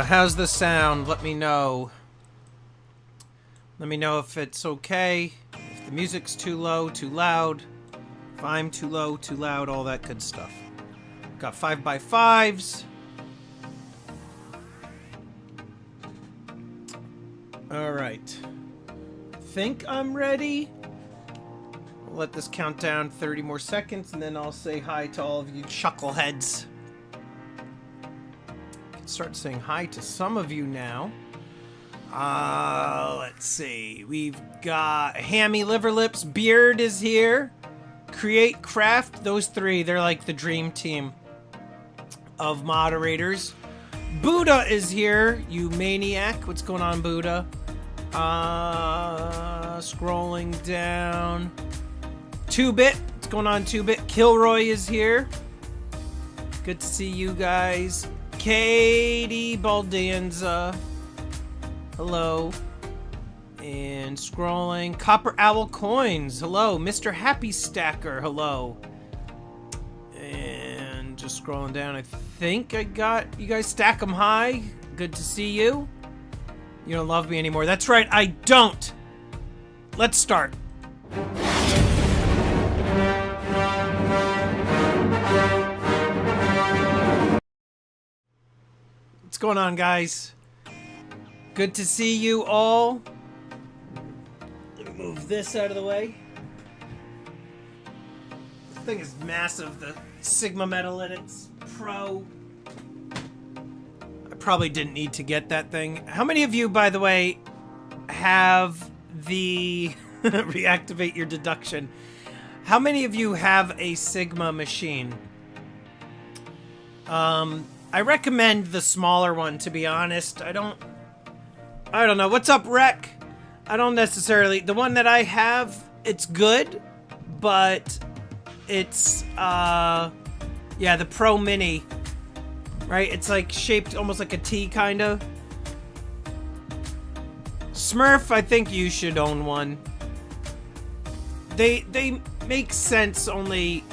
How's the sound? Let me know. Let me know if it's okay, if the music's too low, too loud, if I'm too low, too loud, all that good stuff. Got 5x5s. Alright. Think I'm ready. We'll let this count down 30 more seconds, and then I'll say hi to all of you chuckleheads. Start saying hi to some of you now. Let's see. We've got Hammy Liver Lips. Beard is here. Create Craft. Those three, they're like the dream team of moderators. Buddha is here. You maniac. What's going on, Buddha? Scrolling down. 2-Bit. What's going on, 2-Bit? Kilroy is here. Good to see you guys. Katie Baldanza. Hello. And scrolling. Copper Owl Coins. Hello. Mr. Happy Stacker. Hello. And just scrolling down. I think I got you guys. Stack 'em high. Good to see you. You don't love me anymore. That's right. I don't. Let's start. What's going on, guys? Good to see you all. Let me move this out of the way. This thing is massive. The Sigma metal in it's pro. I probably didn't need to get that thing. How many of you, by the way, have the reactivate your deduction? How many of you have a Sigma machine? I recommend the smaller one, to be honest. I don't know. What's up, Rec? I don't necessarily... The one that I have, it's good, but it's, yeah, the Pro Mini, right? It's like shaped almost like a T, kind of. Smurf, I think you should own one. They make sense only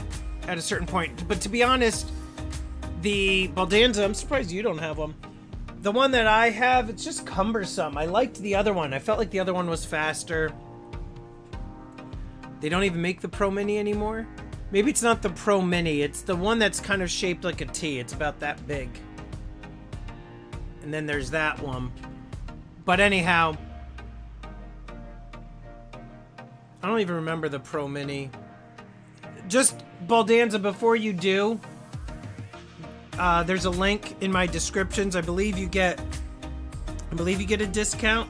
at a certain point, but to be honest... The Baldanza, I'm surprised you don't have one. The one that I have, it's just cumbersome. I liked the other one. I felt like the other one was faster. They don't even make the Pro Mini anymore? Maybe it's not the Pro Mini. It's the one that's kind of shaped like a T. It's about that big. And then there's that one. But anyhow, I don't even remember the Pro Mini. Just, Baldanza, before you do... there's a link in my descriptions. I believe you get a discount.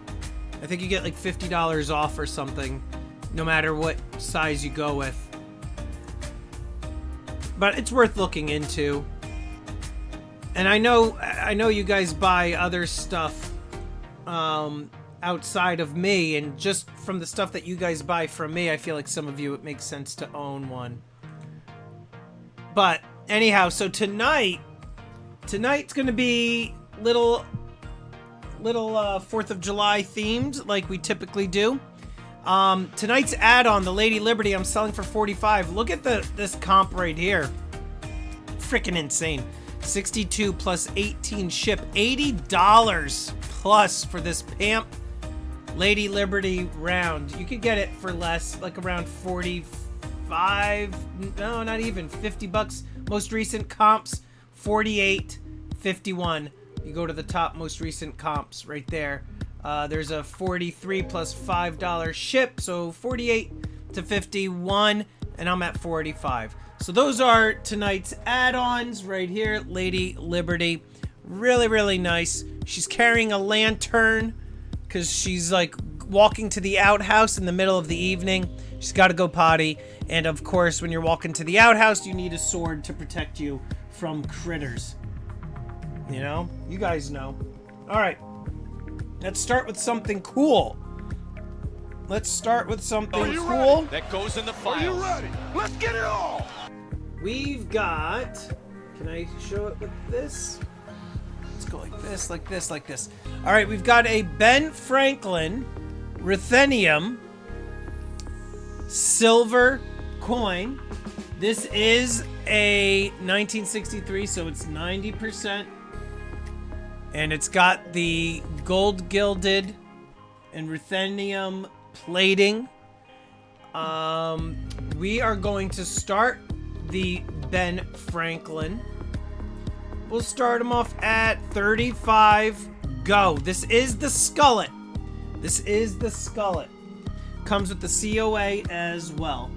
I think you get like $50 off or something, no matter what size you go with. But it's worth looking into. And I know you guys buy other stuff outside of me, and just from the stuff that you guys buy from me, I feel like some of you, it makes sense to own one. But anyhow, so tonight's gonna be little 4th of July themed, like we typically do. Tonight's add-on, the Lady Liberty, I'm selling for $45. Look at this comp right here. Freaking insane. 62 plus 18 ship. $80 plus for this PAMP Lady Liberty round. You could get it for less, like around 45. No, not even 50 bucks. Most recent comps, 48, 51. You go to the top most recent comps right there. There's a 43 plus $5 ship, so 48 to 51, and I'm at 45. So those are tonight's add-ons right here. Lady Liberty, really, really nice. She's carrying a lantern because she's like walking to the outhouse in the middle of the evening. She's got to go potty, and of course, when you're walking to the outhouse, you need a sword to protect you from critters. You know? You guys know. All right. Let's start with something cool. Let's start with something cool. That goes in the file. Are you ready? Let's get it on! We've got... Can I show it with this? Let's go like this, like this, like this. All right, we've got a Ben Franklin Ruthenium silver coin. This is a 1963, so it's 90%. And it's got the gold gilded and ruthenium plating. We are going to start the Ben Franklin. We'll start him off at 35. Go. This is the skullet. This is the skullet. Comes with the COA as well.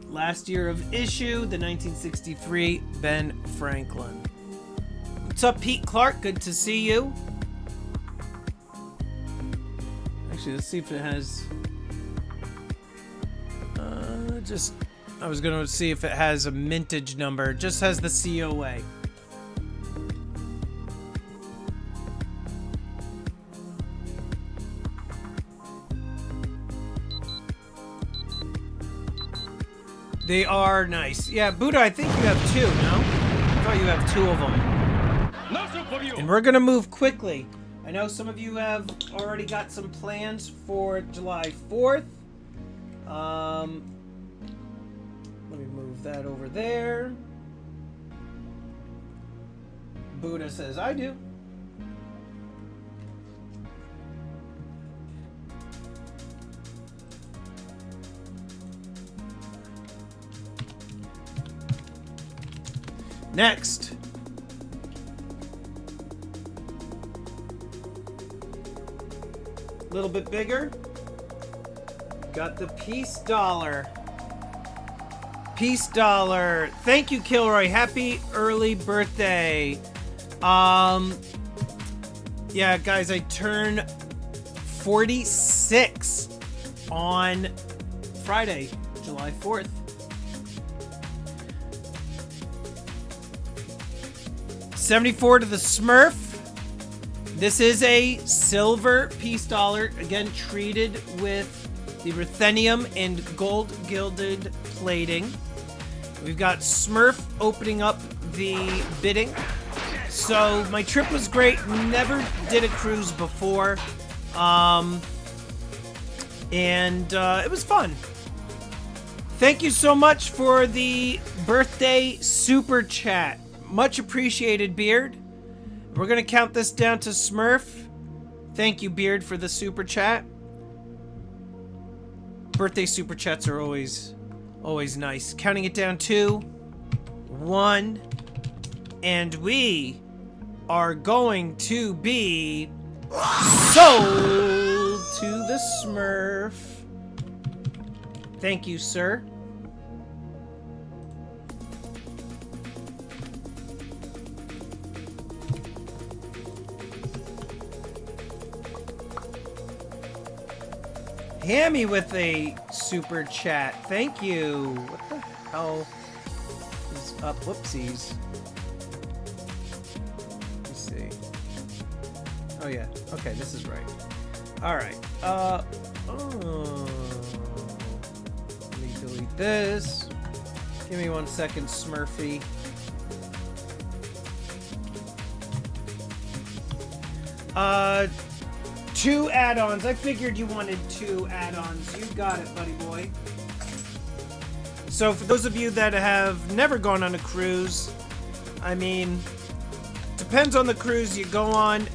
Last year of issue, the 1963 Ben Franklin. What's up, Pete Clark? Good to see you. Actually, let's see if it has... I was going to see if it has a mintage number. It just has the COA. They are nice. Yeah, Buddha, I think you have two, no? I thought you have two of them. And we're gonna move quickly. I know some of you have already got some plans for July 4th. Let me move that over there. Buddha says, I do. Next. A little bit bigger. Got the peace dollar. Peace dollar. Thank you, Kilroy. Happy early birthday. Yeah, guys, I turn 46 on Friday, July 4th. $74 to the Smurf. This is a silver peace dollar, again treated with the ruthenium and gold gilded plating. We've got Smurf opening up the bidding. So my trip was great. Never did a cruise before, and it was fun. Thank you so much for the birthday super chat. Much appreciated, Beard. We're gonna count this down to Smurf. Thank you, Beard, for the super chat. Birthday super chats are always nice. Counting it down to 1, and we are going to be sold to the Smurf. Thank you, sir. Hammy with a super chat. Thank you. What the hell is up? Whoopsies. Let's see. Oh yeah. Okay, this is right. All right. Let me delete this. Give me 1 second, Smurfy. Two add-ons. I figured you wanted 2 add-ons. You got it, buddy boy. So for those of you that have never gone on a cruise, I mean, depends on the cruise you go on.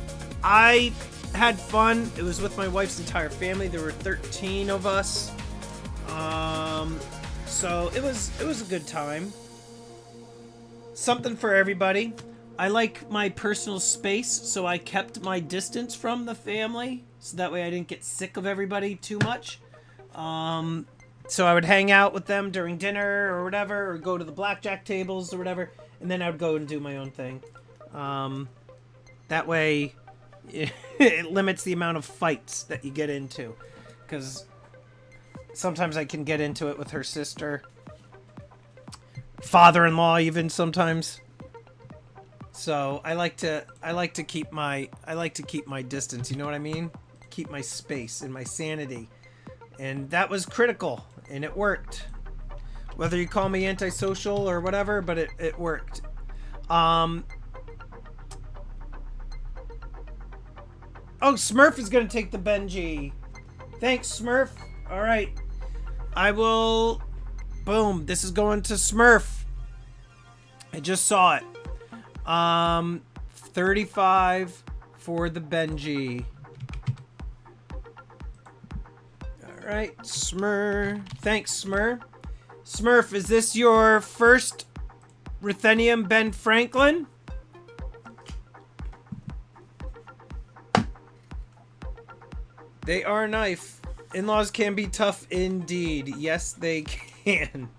I had fun. It was with my wife's entire family. There were 13 of us. So it was a good time. Something for everybody. I like my personal space, so I kept my distance from the family, so that way I didn't get sick of everybody too much. So I would hang out with them during dinner or whatever, or go to the blackjack tables or whatever, and then I would go and do my own thing. That way, it limits the amount of fights that you get into, because sometimes I can get into it with her sister, father-in-law even sometimes. So I like to keep my distance, you know what I mean? Keep my space and my sanity. And that was critical, and it worked. Whether you call me antisocial or whatever, but it worked. Oh, Smurf is gonna take the Benji. Thanks, Smurf. All right, I will. Boom. This is going to Smurf. I just saw it. 35 for the Benji. All right, Smurf. Thanks, Smurf. Smurf, is this your first Ruthenium Ben Franklin? They are a knife. In-laws can be tough indeed. Yes, they can.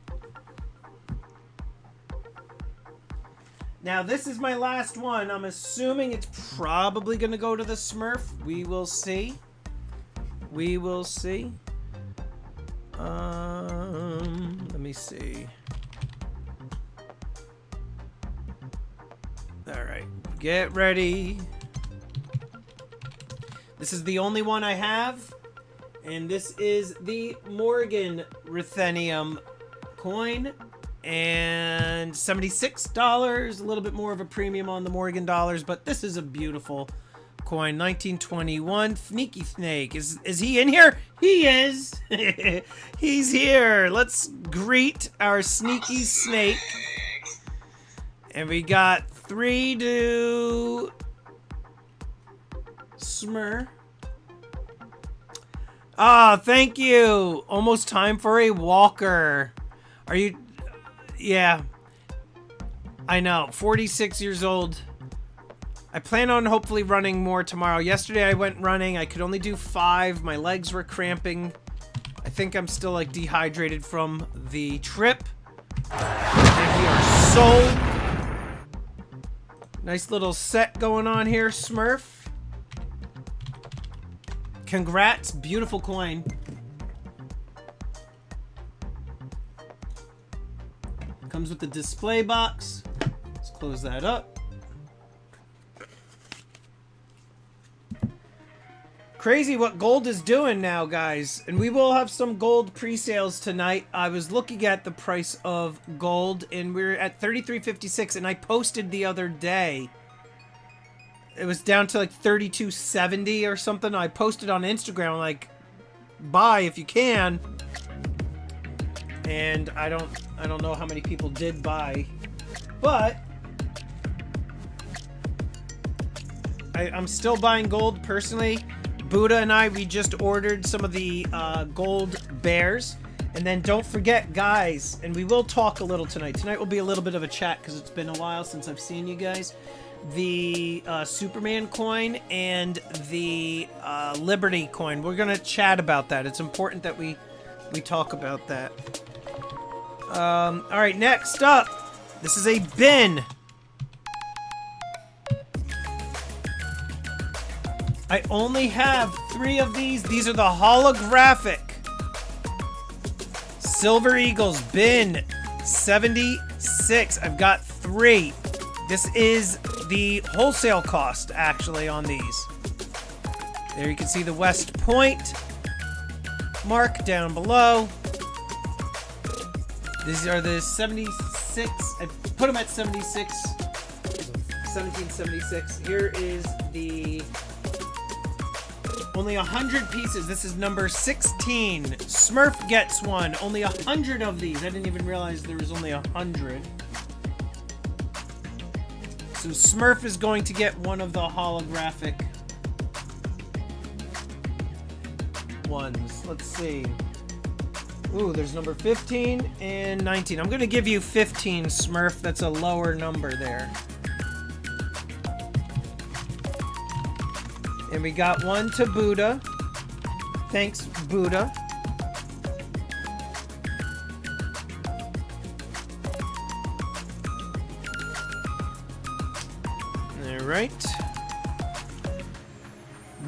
Now, this is my last one. I'm assuming it's probably going to go to the Smurf. We will see. We will see. Let me see. All right. Get ready. This is the only one I have. And this is the Morgan Ruthenium coin. And $76, a little bit more of a premium on the Morgan dollars, but this is a beautiful coin. 1921. Sneaky Snake. Is he in here? He is. He's here. Let's greet our Sneaky Snake. And we got 3 to Smur. Ah, thank you. Almost time for a walker. Are you... Yeah, I know. 46 years old. I plan on hopefully running more tomorrow. Yesterday I went running. I could only do 5. My legs were cramping. I think I'm still like dehydrated from the trip. And we are sold. Nice little set going on here, Smurf. Congrats. Beautiful coin. Comes with the display box. Let's close that up. Crazy what gold is doing now, guys. And we will have some gold pre-sales tonight. I was looking at the price of gold, and we're at $33.56, and I posted the other day. It was down to like $32.70 or something. I posted on Instagram, like, buy if you can. And I don't know how many people did buy, but I'm still buying gold personally. Buddha and I, we just ordered some of the gold bears. And then don't forget, guys, and we will talk a little tonight. Tonight will be a little bit of a chat because it's been a while since I've seen you guys. The Superman coin and the Liberty coin. We're going to chat about that. It's important that we talk about that. All right, next up, this is a bin. I only have 3 of these. These are the holographic Silver Eagles bin 76. I've got 3. This is the wholesale cost actually on these. There you can see the West Point mark down below. These are the 76. I put them at 76. 1776. Here is the only 100 pieces. This is number 16. Smurf gets one. Only 100 of these. I didn't even realize there was only 100. So Smurf is going to get one of the holographic ones. Let's see. Ooh, there's number 15 and 19. I'm going to give you 15, Smurf. That's a lower number there. And we got one to Buddha. Thanks, Buddha. All right.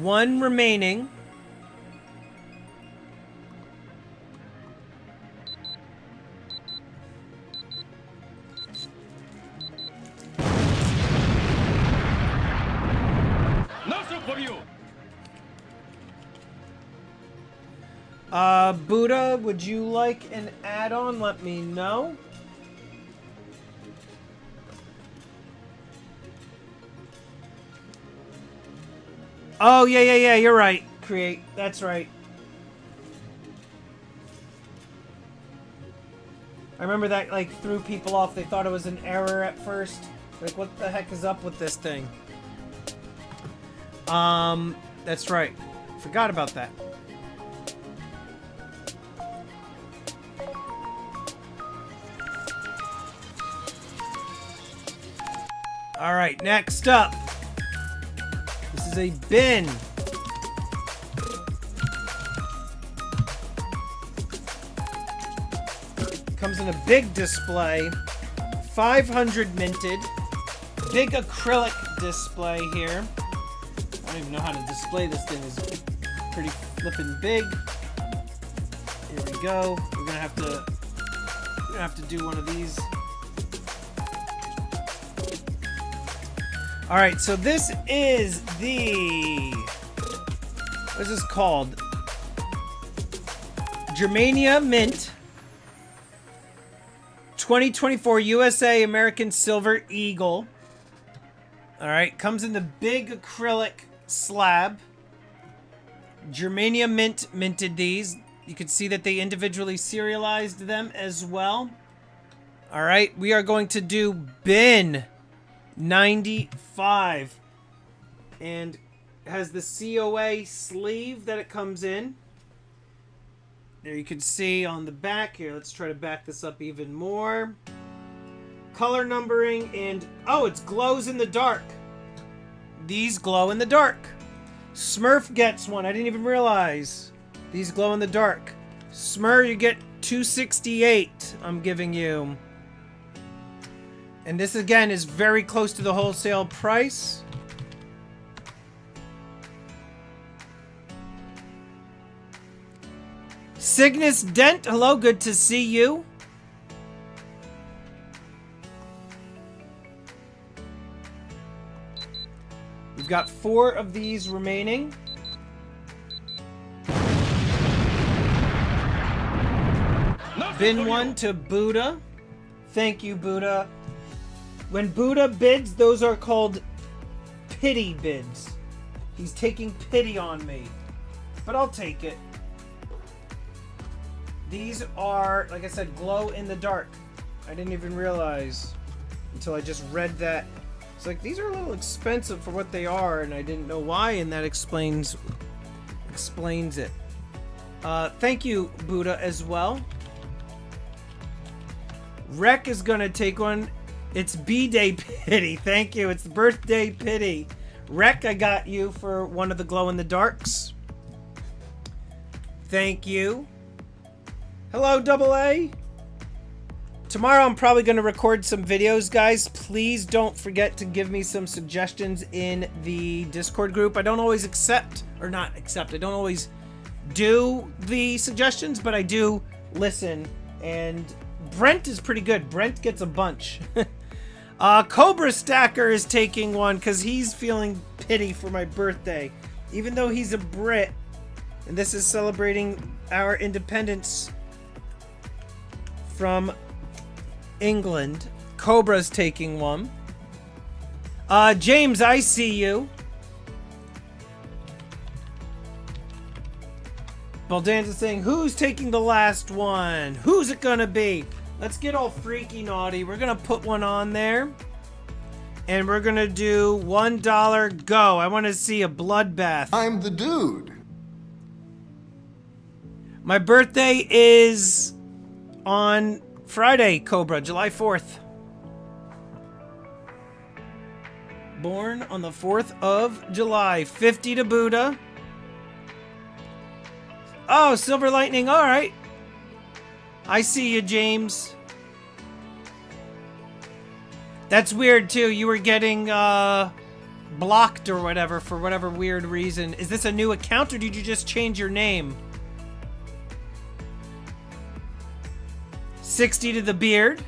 One remaining. Buddha, would you like an add-on? Let me know. Oh, yeah, you're right. Create. That's right. I remember that, like, threw people off. They thought it was an error at first. Like, what the heck is up with this thing? That's right. Forgot about that. All right, next up. This is a bin. Comes in a big display. 500 minted. Big acrylic display here. I don't even know how to display this thing. It's pretty flippin' big. Here we go. We're gonna have to do one of these. All right, so this is the, what is this called? Germania Mint 2024 USA American Silver Eagle. All right, comes in the big acrylic slab. Germania Mint minted these. You can see that they individually serialized them as well. All right, we are going to do bin 95, and has the COA sleeve that it comes in. There you can see on the back here. Let's try to back this up even more. Color numbering, and oh, it glows in the dark. These glow in the dark. Smurf gets one. I didn't even realize. These glow in the dark. Smurf, you get 268. I'm giving you. And this, again, is very close to the wholesale price. Cygnus Dent, hello, good to see you. We've got 4 of these remaining. Bin 1 to Buddha. Thank you, Buddha. When Buddha bids, those are called pity bids. He's taking pity on me. But I'll take it. These are, like I said, glow in the dark. I didn't even realize until I just read that. It's like, these are a little expensive for what they are, and I didn't know why, and that explains it. Thank you, Buddha, as well. Rec is gonna take one. It's B-Day Pity. Thank you. It's the birthday pity. Rec, I got you for one of the glow-in-the-darks. Thank you. Hello, Double A. Tomorrow I'm probably going to record some videos, guys. Please don't forget to give me some suggestions in the Discord group. I don't always I don't always do the suggestions, but I do listen. And Brent is pretty good. Brent gets a bunch. Cobra Stacker is taking one because he's feeling pity for my birthday. Even though he's a Brit, and this is celebrating our independence from England. Cobra's taking one. James, I see you. Baldanza's saying, who's taking the last one? Who's it gonna be? Let's get all freaky naughty. We're gonna put one on there. And we're gonna do $1 go. I wanna see a bloodbath. I'm the dude. My birthday is on Friday, Cobra, July 4th. Born on the 4th of July. 50 to Buddha. Oh, Silver Lightning. All right. I see you, James. That's weird, too. You were getting blocked or whatever for whatever weird reason. Is this a new account or did you just change your name? 60 to the beard.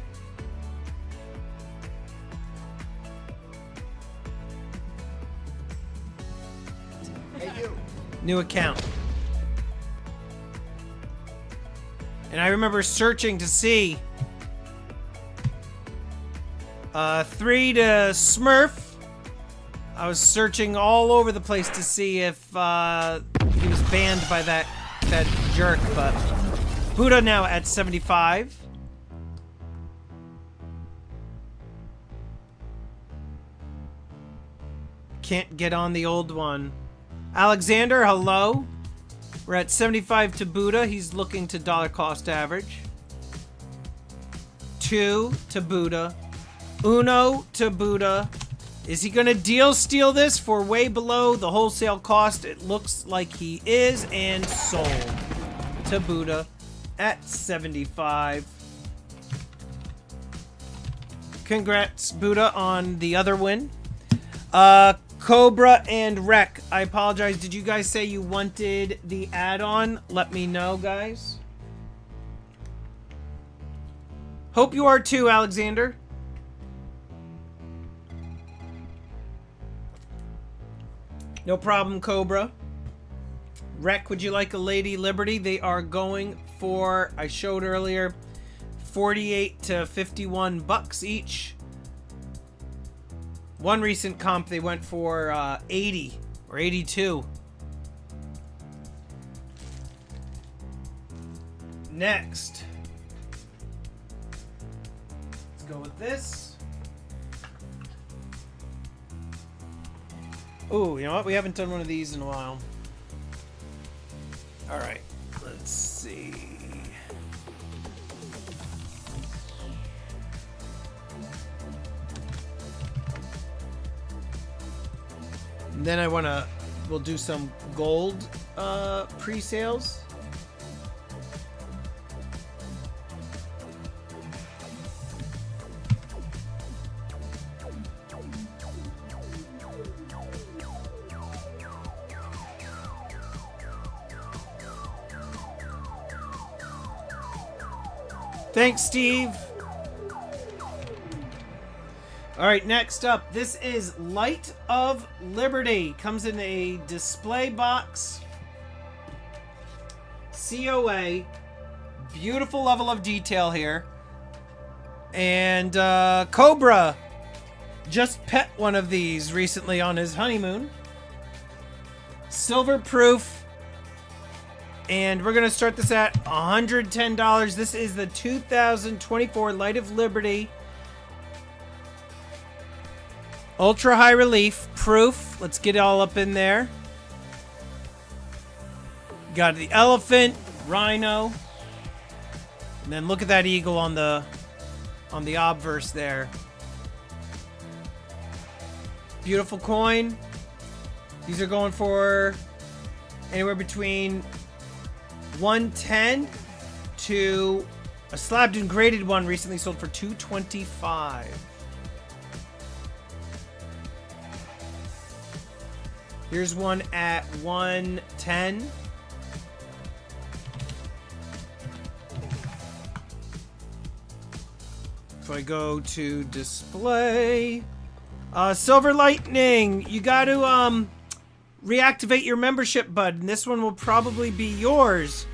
Hey, you. New account. And I remember searching to see 3 to Smurf. I was searching all over the place to see if he was banned by that jerk, but Buddha now at 75. Can't get on the old one. Alexander, hello. We're at 75 to Buddha. He's looking to dollar cost average. 2 to Buddha. Uno to Buddha. Is he going to steal this for way below the wholesale cost? It looks like he is, and sold to Buddha at 75. Congrats, Buddha, on the other win. Cobra and Wreck. I apologize. Did you guys say you wanted the add-on? Let me know, guys. Hope you are too, Alexander. No problem, Cobra. Wreck, would you like a Lady Liberty? They are going for, I showed earlier, 48 to 51 bucks each. One recent comp, they went for 80 or 82. Next. Let's go with this. Ooh, you know what? We haven't done one of these in a while. All right, let's see. And then we'll do some gold pre-sales. Thanks, Steve. All right, next up, this is Light of Liberty. Comes in a display box. COA. Beautiful level of detail here. And Cobra just pet one of these recently on his honeymoon. Silver proof. And we're going to start this at $110. This is the 2024 Light of Liberty. Ultra high relief proof. Let's get it all up in there. Got the elephant, rhino. And then look at that eagle on the obverse there. Beautiful coin. These are going for anywhere between 110 to a slabbed and graded one recently sold for $225. Here's one at 110. If I go to display, Silver Lightning, you got to reactivate your membership, bud, and this one will probably be yours.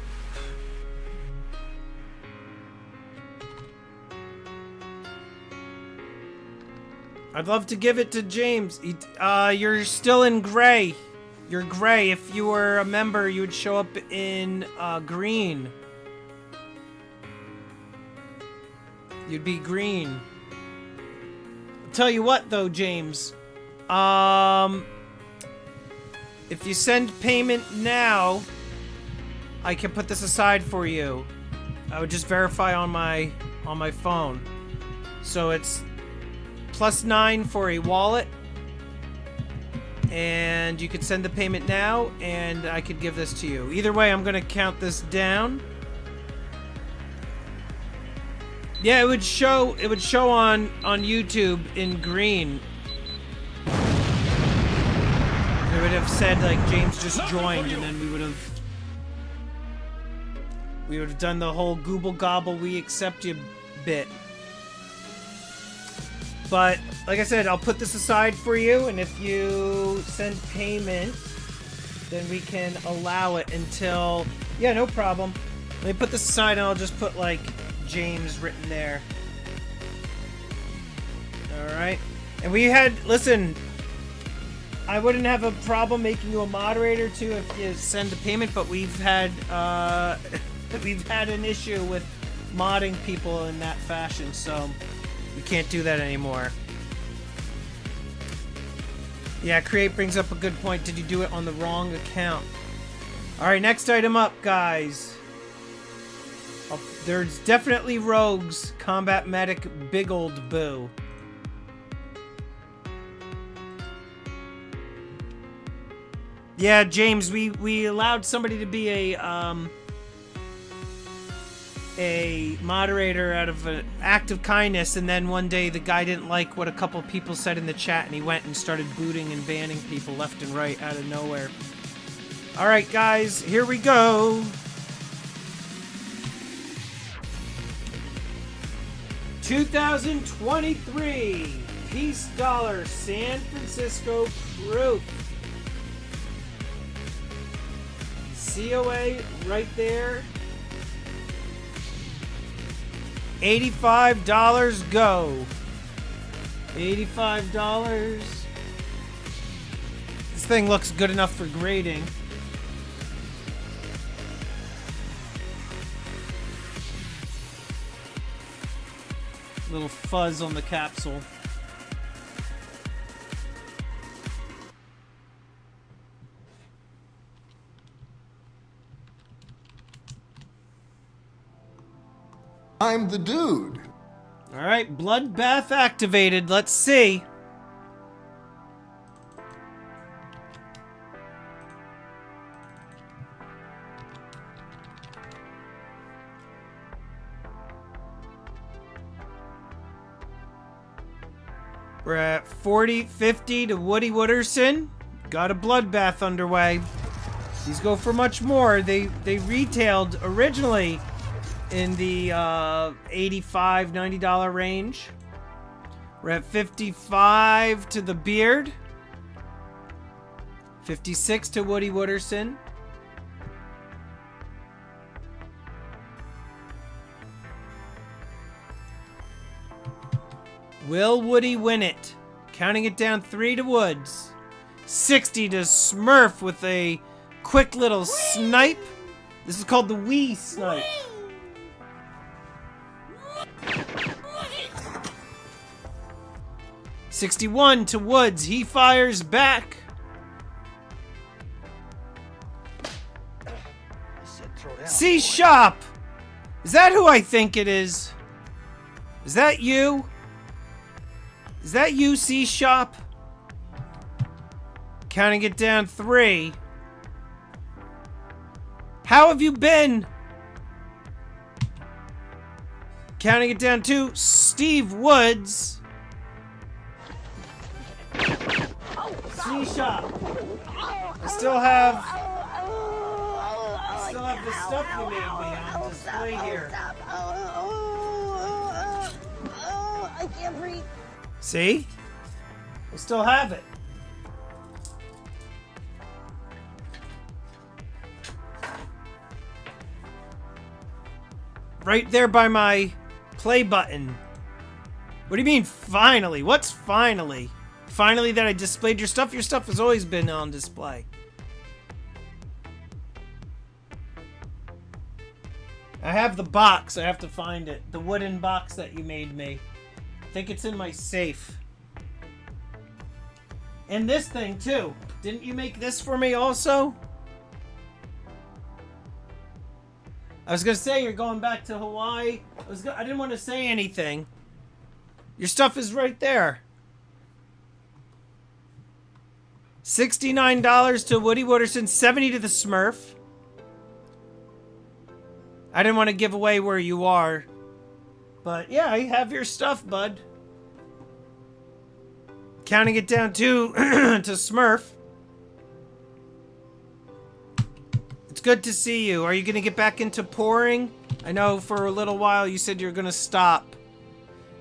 I'd love to give it to James. You're still in gray. You're gray. If you were a member, you would show up in green. You'd be green. I'll tell you what, though, James. If you send payment now, I can put this aside for you. I would just verify on my phone. So it's +9 for a wallet, And you could send the payment now, and I could give this to you. Either way, I'm gonna count this down. Yeah, it would show on YouTube in green. It would have said like James just joined, and then we would have done the whole Google Gobble we accept you bit. But like I said, I'll put this aside for you, and if you send payment, then we can allow it until... Yeah, no problem. Let me put this aside, and I'll just put like James written there. Alright. And we had... Listen, I wouldn't have a problem making you a moderator too if you send the payment, but we've had an issue with modding people in that fashion, so we can't do that anymore. Yeah, Create brings up a good point. Did you do it on the wrong account? Alright, next item up, guys. There's definitely rogues. Combat medic, big old boo. Yeah, James, we allowed somebody to be a moderator out of an act of kindness, and then one day the guy didn't like what a couple people said in the chat, and he went and started booting and banning people left and right out of nowhere. Alright, guys, here we go. $2023 Peace Dollar San Francisco Proof. COA right there. $85 go. $85. This thing looks good enough for grading. Little fuzz on the capsule. I'm the dude. All right, bloodbath activated. Let's see. We're at 40-50 to Woody Wooderson. Got a bloodbath underway. These go for much more. They retailed originally in the $85-$90 range. We're at 55 to the beard. 56 to Woody Wooderson. Will Woody win it? Counting it down 3 to Woods. 60 to Smurf with a quick little snipe. This is called the Wee Snipe. 61 to Woods. He fires back. C-Shop! Is that who I think it is? Is that you? Is that you, C-Shop? Counting it down 3. How have you been? Counting it down 2. Steve Woods. C-Shop. I still have the stuff you made me on display here. I can't breathe. See? I still have it. Right there by my play button. What do you mean, finally? What's finally? Finally that I displayed your stuff? Your stuff has always been on display. I have the box. I have to find it. The wooden box that you made me. I think it's in my safe. And this thing, too. Didn't you make this for me also? I was going to say you're going back to Hawaii. I didn't want to say anything. Your stuff is right there. $69 to Woody Wooderson, $70 to the Smurf. I didn't want to give away where you are. But yeah, you have your stuff, bud. Counting it down to to Smurf. It's good to see you. Are you going to get back into pouring? I know for a little while you said you're going to stop.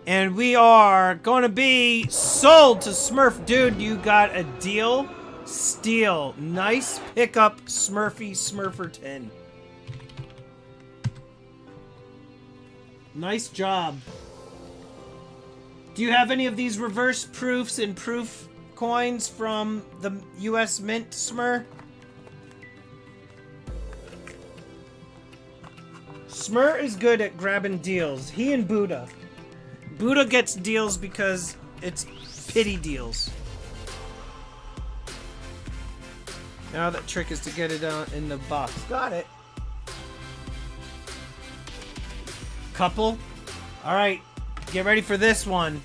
And we are going to be sold to Smurf. Dude, you got a deal. Steal. Nice pickup, Smurfy Smurferton. Nice job. Do you have any of these reverse proofs and proof coins from the US Mint, Smur? Smur is good at grabbing deals. He and Buddha. Buddha gets deals because it's pity deals. Now the trick is to get it in the box. Got it. Couple. Alright. Get ready for this one.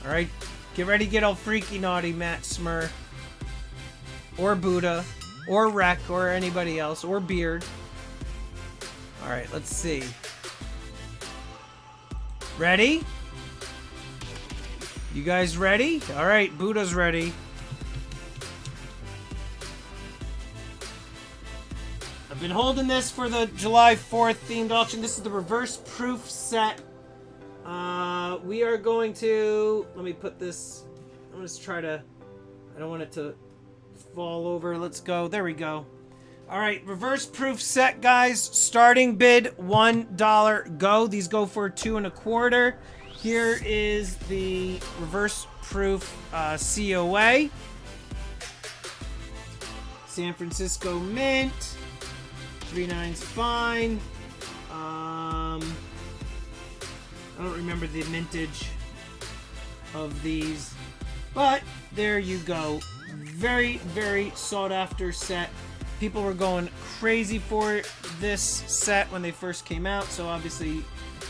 Alright. Get ready to get all freaky naughty, Matt Smur. Or Buddha. Or Rek. Or anybody else. Or Beard. Alright, let's see. Ready? You guys ready? Alright, Buddha's ready. I've been holding this for the July 4th themed auction. This is the reverse proof set. We are going to... Let me put this... I'm going to try to... I don't want it to fall over. Let's go. There we go. Alright, reverse proof set, guys. Starting bid, $1. Go. These go for $2.25. Here is the reverse proof COA. San Francisco Mint. 3.9's fine. I don't remember the mintage of these, but there you go. Very, very sought after set. People were going crazy for this set when they first came out, so obviously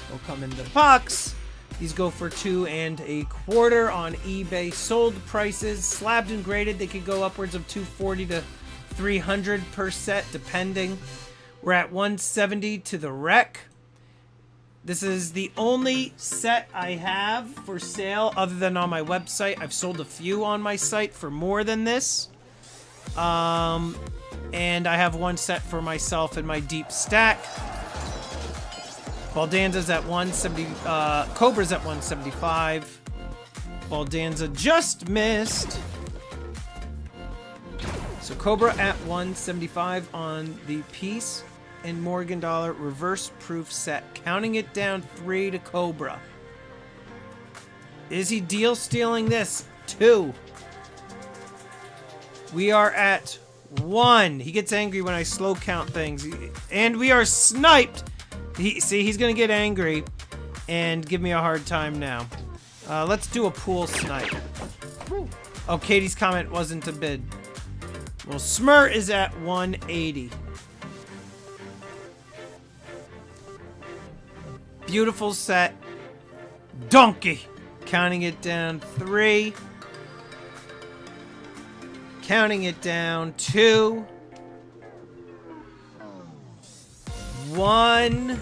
they'll come in the box. These go for $2.25 on eBay. Sold prices, slabbed and graded, they could go upwards of $240 to $300 per set, depending. We're at $170 to the Rek. This is the only set I have for sale other than on my website. I've sold a few on my site for more than this. And I have one set for myself in my deep stack. Baldanza's at 170. Cobra's at 175. Baldanza just missed. So Cobra at 175 on the piece and Morgan Dollar reverse proof set. Counting it down 3 to Cobra. Is he deal stealing this? 2. We are at 1. He gets angry when I slow count things. And we are sniped. See, he's going to get angry and give me a hard time now. Let's do a pool snipe. Oh, Katie's comment wasn't a bid. Well, Smur is at 180. Beautiful set. Donkey. Counting it down 3. Counting it down 2. 1.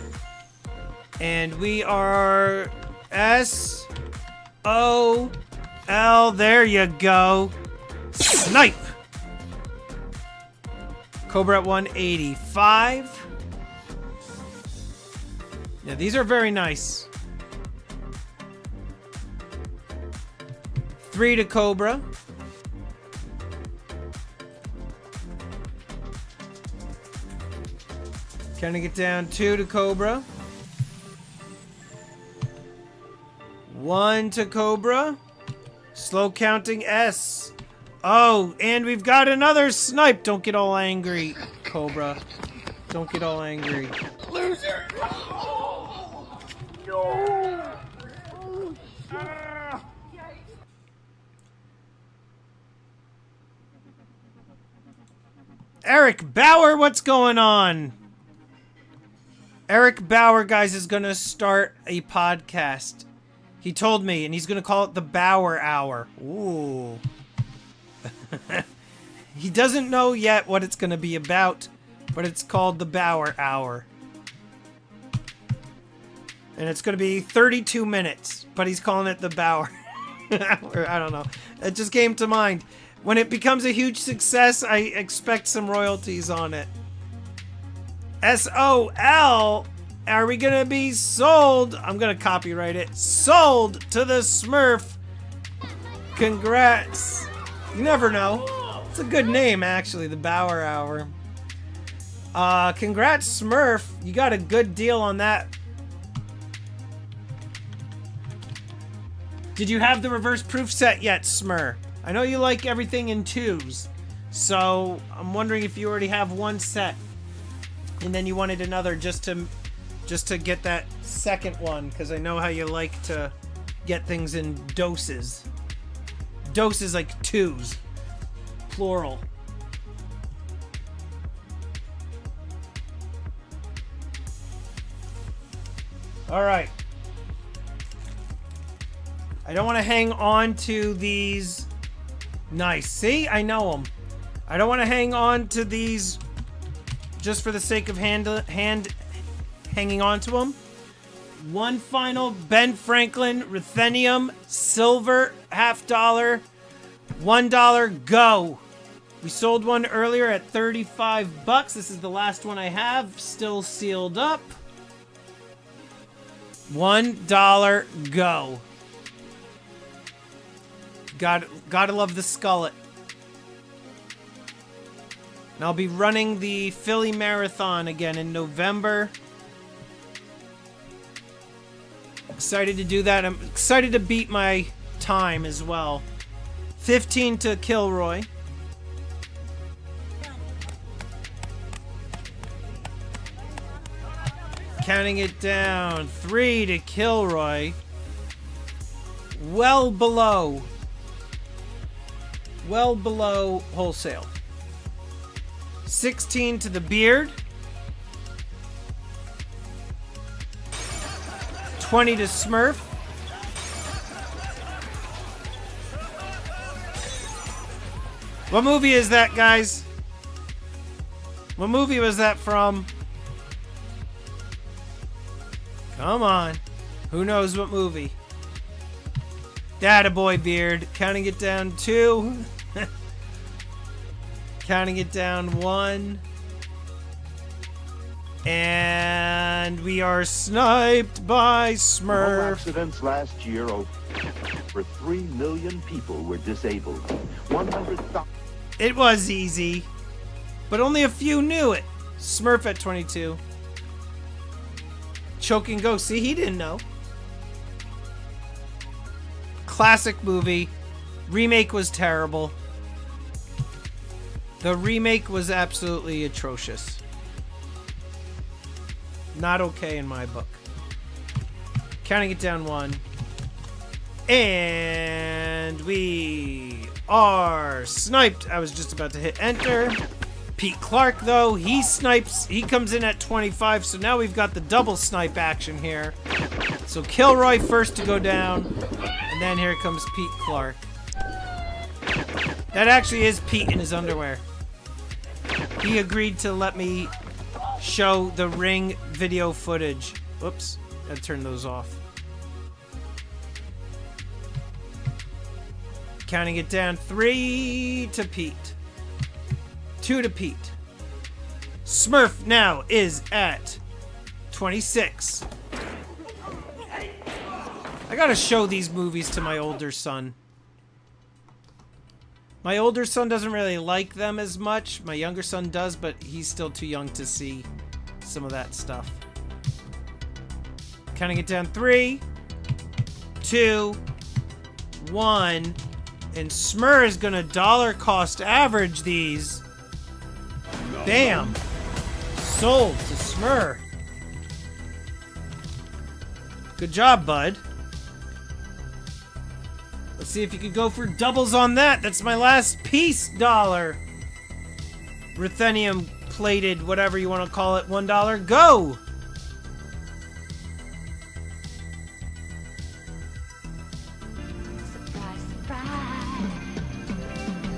And we are S-O-L. There you go. Snipe. Cobra at 185. Yeah, these are very nice. 3 to Cobra. Counting it down 2 to Cobra. 1 to Cobra. Slow counting S. Oh, and we've got another snipe. Don't get all angry, Cobra. Don't get all angry. Loser! No! Eric Bauer, what's going on? Eric Bauer, guys, is going to start a podcast. He told me, and he's going to call it the Bauer Hour. Ooh. He doesn't know yet what it's going to be about, but it's called the Bower Hour. And it's going to be 32 minutes, but he's calling it the Bower Hour. I don't know. It just came to mind. When it becomes a huge success, I expect some royalties on it. SOL! Are we going to be sold? I'm going to copyright it. Sold to the Smurf. Congrats. You never know. It's a good name, actually, the Bower Hour. Congrats, Smurf. You got a good deal on that. Did you have the reverse proof set yet, Smur? I know you like everything in twos, so I'm wondering if you already have one set, and then you wanted another just to get that second one, because I know how you like to get things in doses. Doses like twos, plural. All right. I don't want to hang on to these. Nice. See? I know them. I don't want to hang on to these just for the sake of hanging on to them. One final Ben Franklin Ruthenium silver $50. $1 go. We sold one earlier at 35 bucks. This is the last one I have, still sealed up. $1 go. Gotta love the skullet. And I'll be running the Philly Marathon again in November. Excited to do that. I'm excited to beat my time as well. 15 to Kilroy. Counting it down. 3 to Kilroy. Well below wholesale. 16 to the Beard. 20 to Smurf. What movie is that, guys? What movie was that from? Come on. Who knows what movie? Dattaboy Beard. Counting it down 2. Counting it down 1. And we are sniped by Smurf. All accidents last year, over 3 million people were disabled. 100,000. It was easy, but only a few knew it. Smurf at 22. Choking Ghost. See, he didn't know. Classic movie. Remake was terrible. The remake was absolutely atrocious. Not okay in my book. Counting it down 1. And we are sniped. I was just about to hit enter. Pete Clark, though, he snipes. He comes in at 25, so now we've got the double snipe action here. So Kilroy first to go down, and then here comes Pete Clark. That actually is Pete in his underwear. He agreed to let me show the ring video footage. Whoops, gotta turn those off. Counting it down, 3 to Pete. 2 to Pete. Smurf now is at 26. I gotta show these movies to my older son. My older son doesn't really like them as much. My younger son does, but he's still too young to see some of that stuff. Counting it down, 3, 2, 1. And Smur is gonna dollar cost average these. Bam! Sold to Smur. Good job, bud. Let's see if you could go for doubles on that. That's my last piece, dollar. Ruthenium plated, whatever you want to call it, $1. Go! Surprise, surprise.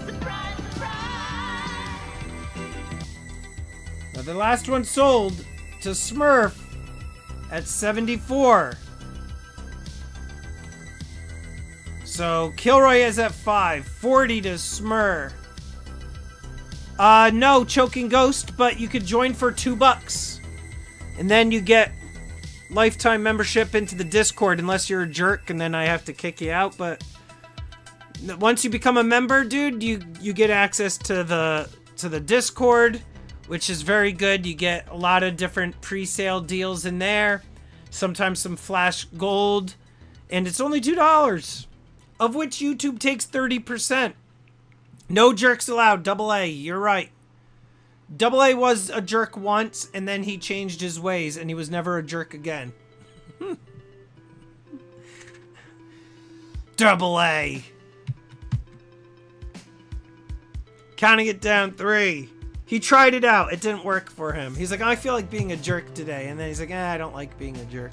Surprise, surprise. Now the last one sold to Smurf at 74. So Kilroy is at 5. 40 to Smur. No, Choking Ghost, but you could join for $2. And then you get lifetime membership into the Discord, unless you're a jerk, and then I have to kick you out. But once you become a member, dude, you get access to the Discord, which is very good. You get a lot of different pre-sale deals in there, sometimes some flash gold, and it's only $2, of which YouTube takes 30%. No jerks allowed. AA, you're right. AA was a jerk once, and then he changed his ways, and he was never a jerk again. AA. Counting it down, 3. He tried it out. It didn't work for him. He's like, I feel like being a jerk today. And then he's like, I don't like being a jerk.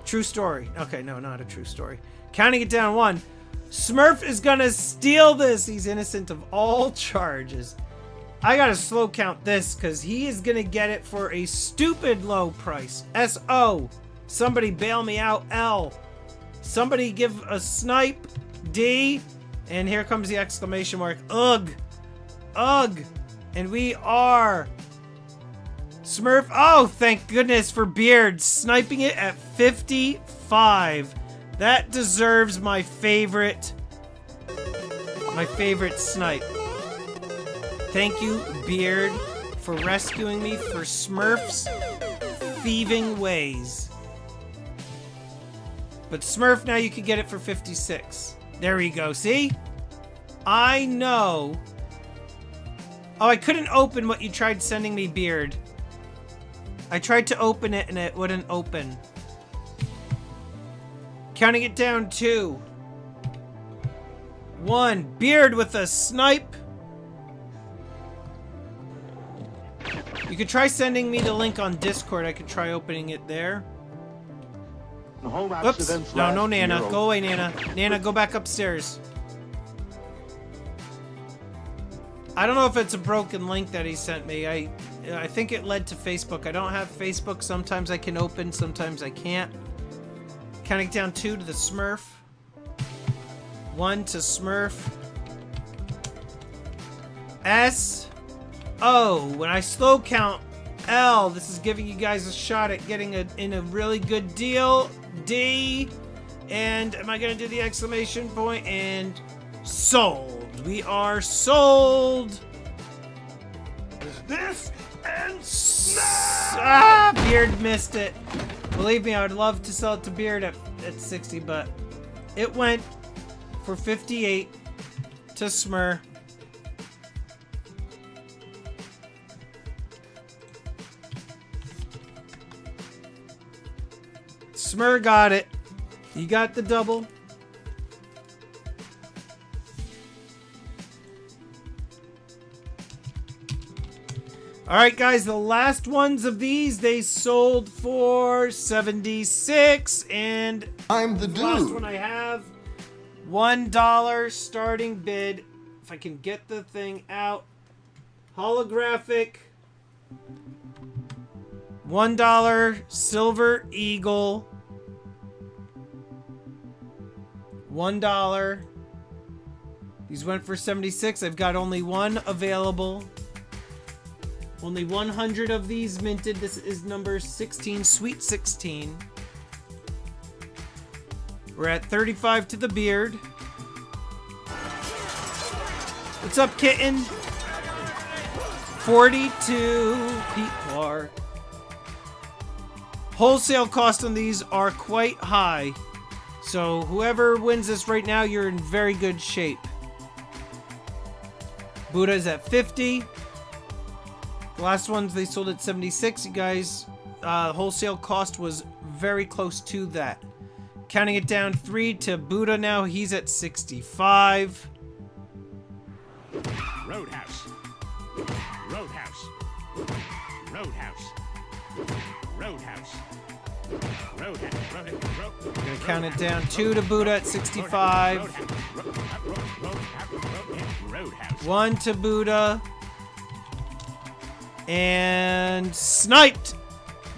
True story. Okay, no, not a true story. Counting it down, 1. Smurf is gonna steal this. He's innocent of all charges. I gotta slow count this because he is gonna get it for a stupid low price. S-O. Somebody bail me out. L. Somebody give a snipe. D. And here comes the exclamation mark. Ugh. Ugh. And we are Smurf. Oh, thank goodness for Beard. Sniping it at 55. That deserves my favorite snipe. Thank you, Beard, for rescuing me for Smurf's thieving ways. But Smurf, now you can get it for 56. There we go, see? I know. Oh, I couldn't open what you tried sending me, Beard. I tried to open it and it wouldn't open. Counting it down, 2. 1. Beard with a snipe. You could try sending me the link on Discord. I could try opening it there. Whoops. No, Nana. Go away, Nana. Nana, go back upstairs. I don't know if it's a broken link that he sent me. I think it led to Facebook. I don't have Facebook. Sometimes I can open, sometimes I can't. Counting down, 2 to the Smurf. 1 to Smurf. S. O. When I slow count, L. This is giving you guys a shot at getting in a really good deal. D. And am I going to do the exclamation point? And sold. We are sold. This and snap. Beard missed it. Believe me, I would love to sell it to Beard at 60, but it went for 58 to Smur. Smur got it. You got the double. Alright guys, the last ones of these, they sold for 76, and I'm the dude. last one I have, $1 starting bid. If I can get the thing out. Holographic. $1 Silver Eagle. $1. These went for 76. I've got only one available. Only 100 of these minted. This is number 16, Sweet 16. We're at 35 to the Beard. What's up, Kitten? 42, Pete Clark. Wholesale cost on these are quite high. So whoever wins this right now, you're in very good shape. Buddha's at 50. The last ones, they sold at 76. You guys, wholesale cost was very close to that. Counting it down, 3 to Buddha now. He's at 65. Roadhouse. Roadhouse. Roadhouse. Roadhouse. We're gonna count it down, 2 to Buddha at 65. 1 to Buddha. And sniped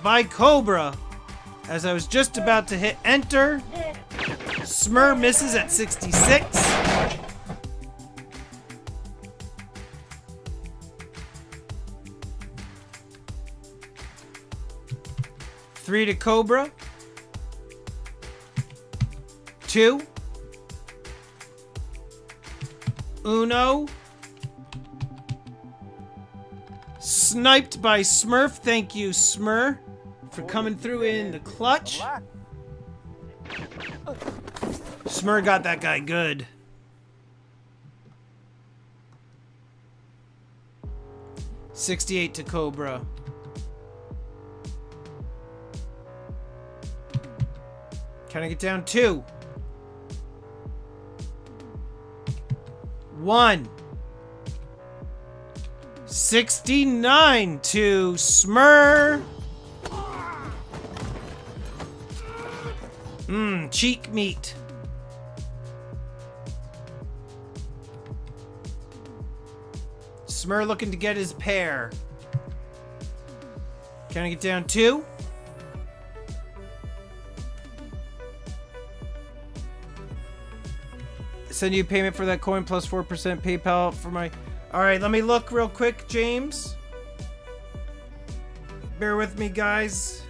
by Cobra. As I was just about to hit enter, Smur misses at 66. Three to Cobra. 2. Uno. Sniped by Smurf. Thank you, Smur, for coming through in the clutch. Smur got that guy good. $68 to Cobra. Can I get down 2? 1. 69 to Smur. Cheek meat. Smur looking to get his pair. Can I get down 2? Send you payment for that coin plus 4% PayPal for my... Alright, let me look real quick, James. Bear with me, guys.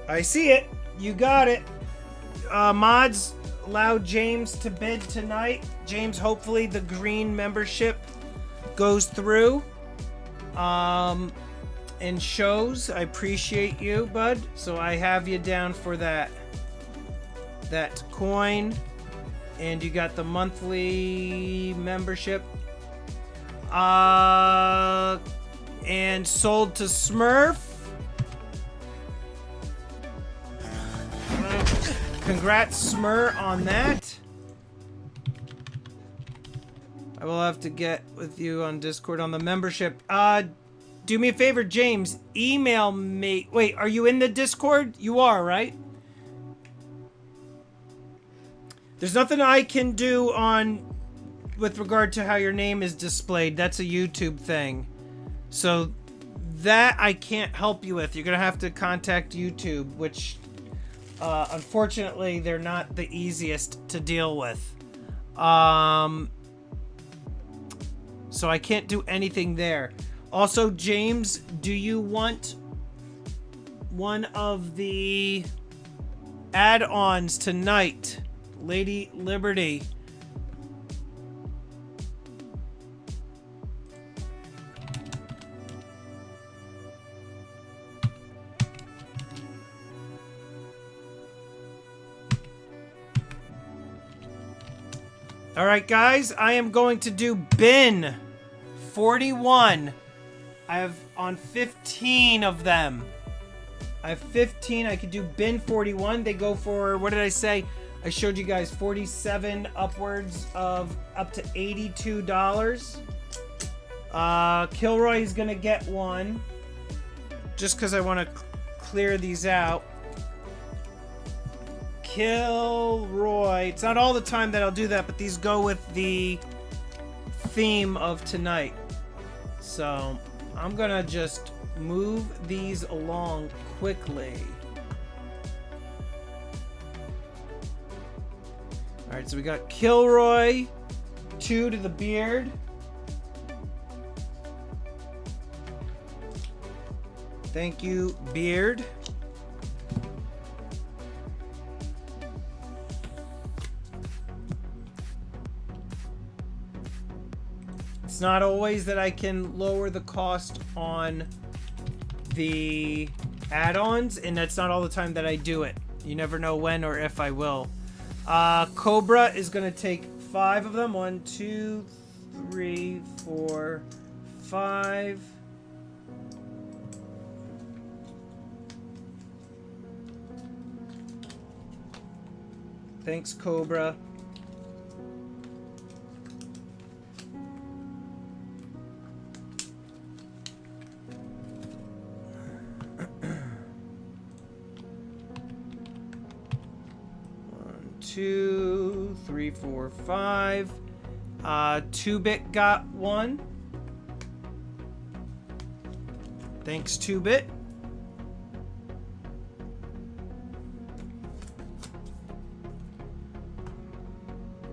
I see it. You got it. Mods, allow James to bid tonight. James, hopefully the green membership goes through. And shows. I appreciate you, bud. So I have you down for that coin. And you got the monthly membership. And sold to Smurf. Congrats, Smur, on that. I will have to get with you on Discord on the membership. Do me a favor, James. Email me. Wait, are you in the Discord? You are, right? There's nothing I can do with regard to how your name is displayed. That's a YouTube thing. So that I can't help you with. You're going to have to contact YouTube, which unfortunately they're not the easiest to deal with. So I can't do anything there. Also, James, do you want one of the add-ons tonight? Lady Liberty. All right, guys, I am going to do bin 41. I have on 15 of them. I have 15. I could do bin 41. They go for, what did I say? I showed you guys 47 upwards of up to $82. Kilroy is going to get one. Just because I want to clear these out. Kilroy. It's not all the time that I'll do that, but these go with the theme of tonight. So I'm gonna just move these along quickly. Alright, so we got Kilroy, 2 to the beard. Thank you, beard. It's not always that I can lower the cost on the add-ons, and that's not all the time that I do it. You never know when or if I will. Cobra is going to take 5 of them. 1, 2, 3, 4, 5. Thanks, Cobra. Two, 3, 4, 5. 2-bit got one. Thanks, 2-bit.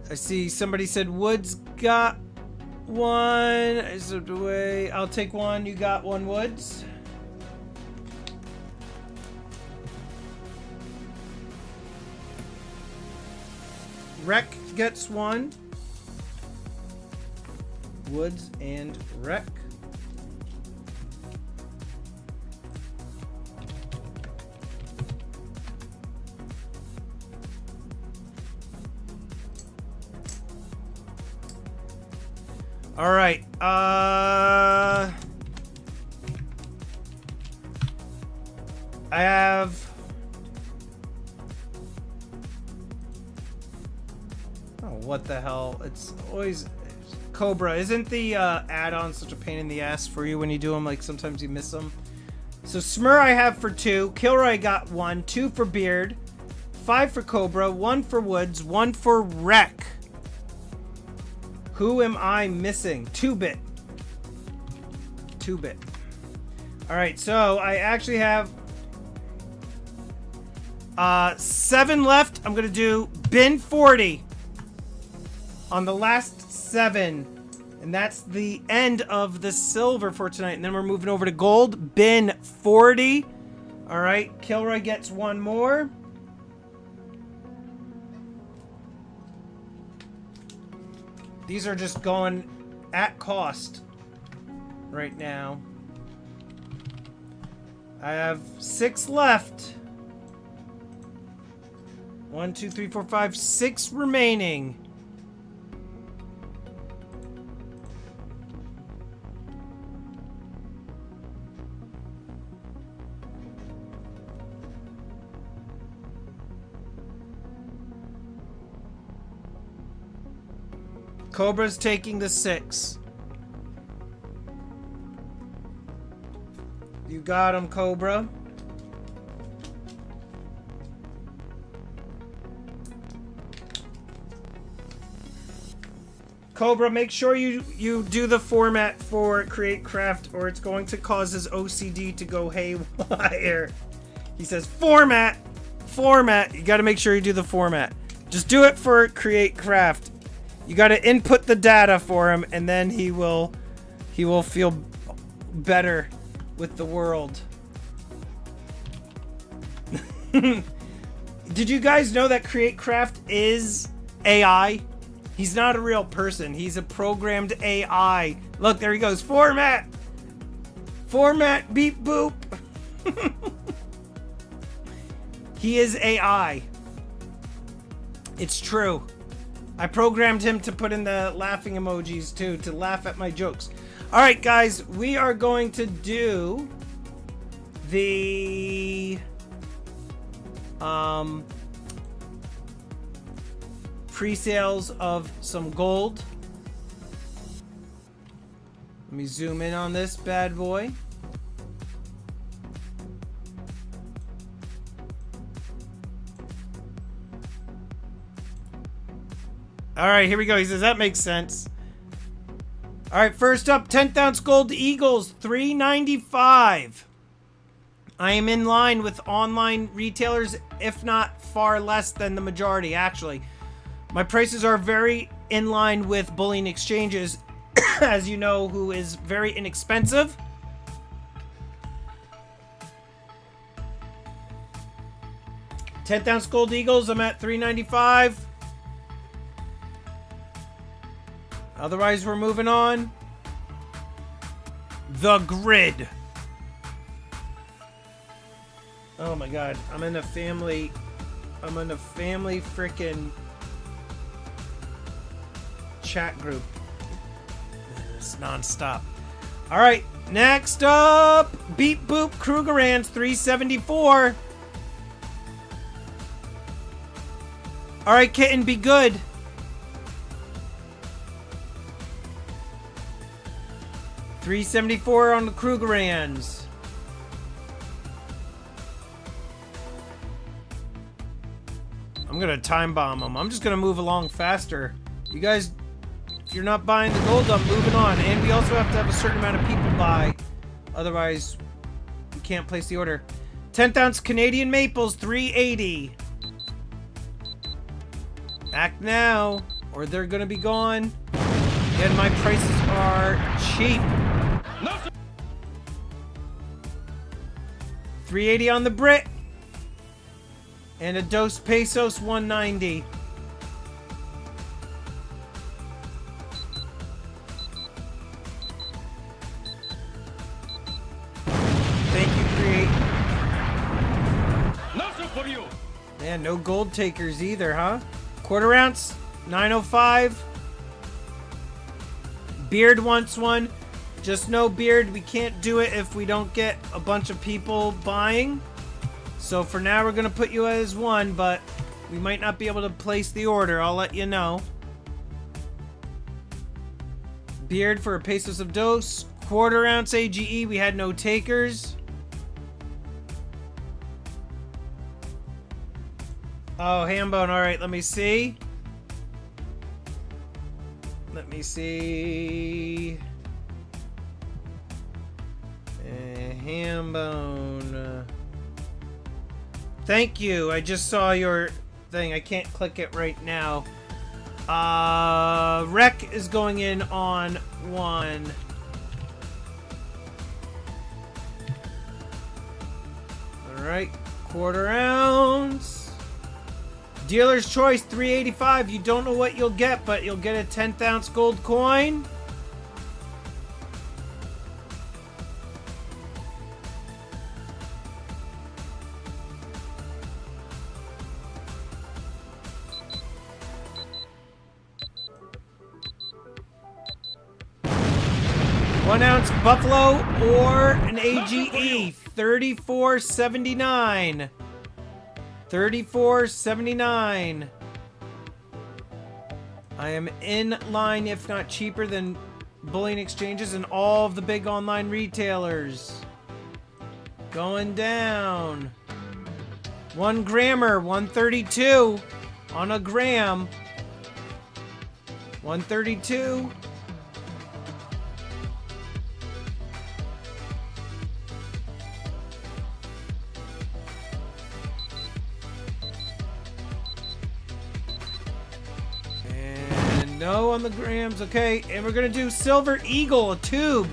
I see somebody said Woods got one. I slipped away. I'll take one. You got one, Woods. Rec gets one. Woods and Rec. All right. I have. Oh, what the hell? It's always Cobra. Isn't the add-on such a pain in the ass for you when you do them? Like sometimes you miss them. So Smur I have for 2. Kilroy got 1. 2 for Beard. 5 for Cobra. 1 for Woods. 1 for Wreck. Who am I missing? 2-bit. 2-bit. Alright, so I actually have 7 left. I'm going to do bin 40 on the last 7. And that's the end of the silver for tonight. And then we're moving over to gold. Bin 40. Alright, Kilroy gets 1 more. These are just going at cost right now. I have 6 left. 1, 2, 3, 4, 5, 6 remaining. Cobra's taking the 6. You got him, Cobra. Cobra, make sure you do the format for Create Craft or it's going to cause his OCD to go haywire. He says, format! Format! You gotta make sure you do the format. Just do it for Create Craft. You got to input the data for him, and then he will feel better with the world. Did you guys know that Create Craft is AI? He's not a real person. He's a programmed AI. Look, there he goes. Format! Format, beep, boop. He is AI. It's true. I programmed him to put in the laughing emojis too, to laugh at my jokes. Alright guys, we are going to do the pre-sales of some gold. Let me zoom in on this bad boy. Alright, here we go. He says that makes sense. Alright, first up, 10th ounce gold Eagles, $3.95. I am in line with online retailers, if not far less than the majority, actually. My prices are very in line with bullion exchanges, as you know, who is very inexpensive. Tenth ounce gold Eagles, I'm at $3.95. Otherwise, we're moving on. The grid. Oh my god, I'm in a family frickin' chat group. It's non-stop. Alright, next up, Beep Boop Krugerrands, $3.74. Alright, Kitten, be good. $3.74 on the Krugerrands. I'm gonna time bomb them. I'm just gonna move along faster. You guys If you're not buying the gold, I'm moving on. And we also have to have a certain amount of people buy. Otherwise, we can't place the order. 10th ounce Canadian maples, $3.80. Act now, or they're gonna be gone. And my prices are cheap. $3.80 on the Brit. And a Dos Pesos, $1.90. Thank you, Create. Man, no gold takers either, huh? Quarter ounce, $9.05. Beard wants one. Just no Beard, we can't do it if we don't get a bunch of people buying. So for now, we're gonna put you as one, but we might not be able to place the order. I'll let you know. Beard for a Pesos of Dos. Quarter ounce AGE, we had no takers. Oh, Hambone, alright, let me see. Let me see. Hambone. Thank you. I just saw your thing. I can't click it right now. Rec is going in on 1. Alright. Quarter ounce. Dealer's choice, $3.85. You don't know what you'll get, but you'll get a 10th ounce gold coin. Ounce Buffalo or an AGE, $34.79. $34.79. I am in line, if not cheaper than bullion exchanges and all of the big online retailers. Going down. 1 grammer, $132 on a gram. $132. No on the grams, okay. And we're gonna do Silver Eagle, a tube.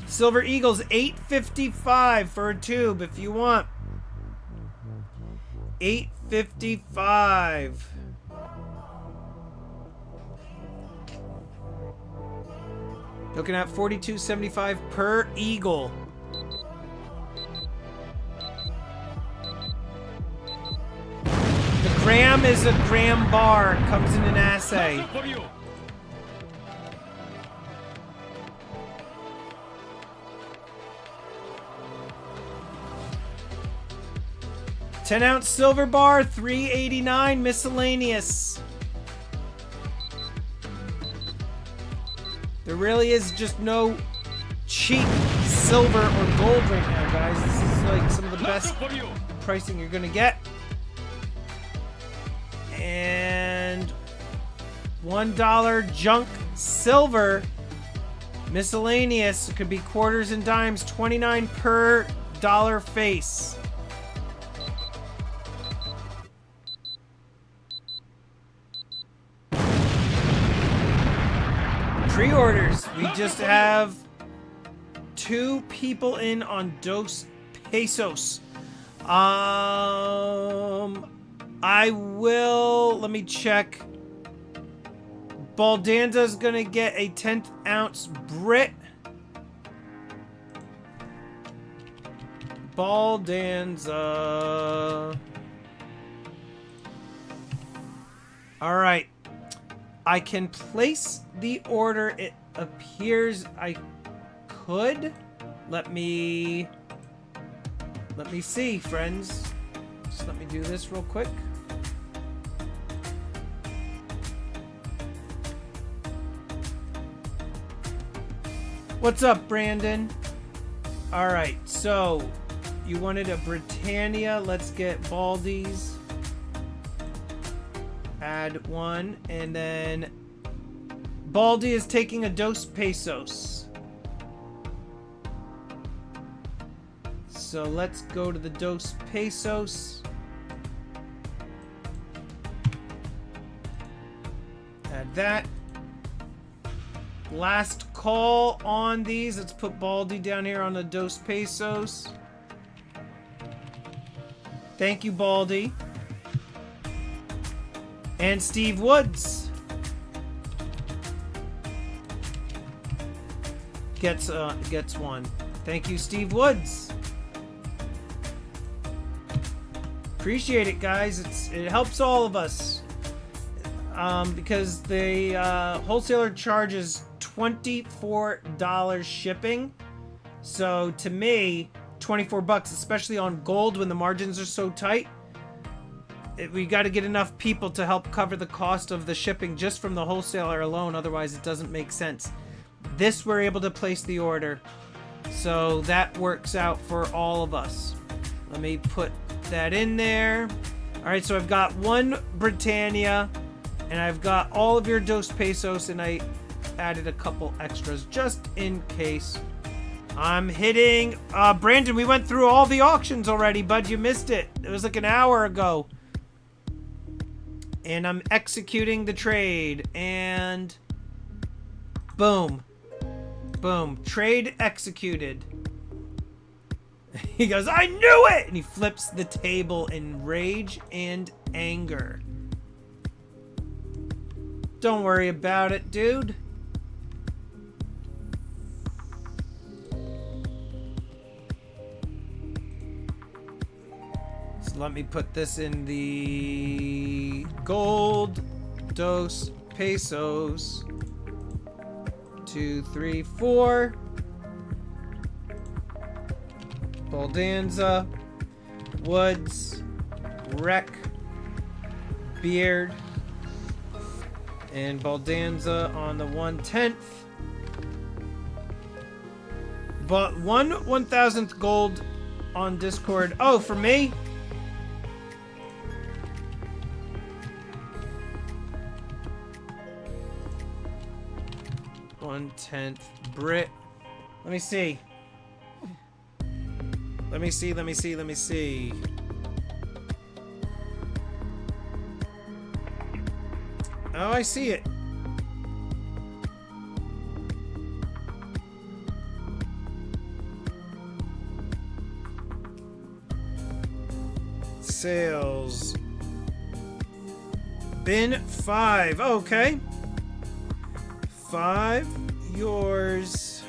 Silver Eagle's $8.55 for a tube if you want. $8.55. Looking at $42.75 per eagle. The gram is a gram bar. Comes in an assay. 10 ounce silver bar, $3.89 miscellaneous. There really is just no cheap silver or gold right now, guys. This is like some of the best pricing you're gonna get. And $1 junk silver miscellaneous. It could be quarters and dimes, 29 per dollar face. Pre-orders. We just have 2 people in on Dos Pesos. I will, let me check. Baldanza's gonna get a 10th ounce Brit. Baldanza. All right. I can place the order. It appears I could. Let me see, friends. Just let me do this real quick. What's up, Brandon? All right, so you wanted a Britannia. Let's get Baldies. Add 1, and then Baldy is taking a dos pesos. So let's go to the dos pesos. Add that. Last call on these. Let's put Baldy down here on the dos pesos. Thank you, Baldy. And Steve Woods gets one. Thank you, Steve Woods. Appreciate it, guys. It helps all of us. Because the wholesaler charges $24 shipping. So to me, 24 bucks, especially on gold when the margins are so tight. We got to get enough people to help cover the cost of the shipping just from the wholesaler alone. Otherwise, it doesn't make sense. This, we're able to place the order. So that works out for all of us. Let me put that in there. All right, so I've got one Britannia. And I've got all of your dos pesos, and I added a couple extras just in case. I'm hitting... Brandon, we went through all the auctions already, bud. You missed it. It was like an hour ago. And I'm executing the trade. And... boom. Boom. Trade executed. He goes, I knew it! And he flips the table in rage and anger. Don't worry about it, dude. So let me put this in the gold dos pesos. 2, 3, 4. Baldanza, Woods, Wreck, Beard, and Baldanza on the 1/10th. But 1/1000th gold on Discord. Oh, for me? One-tenth Brit. Let me see. Let me see. Oh, I see it. Sales. Bin 5. Okay. 5. Yours.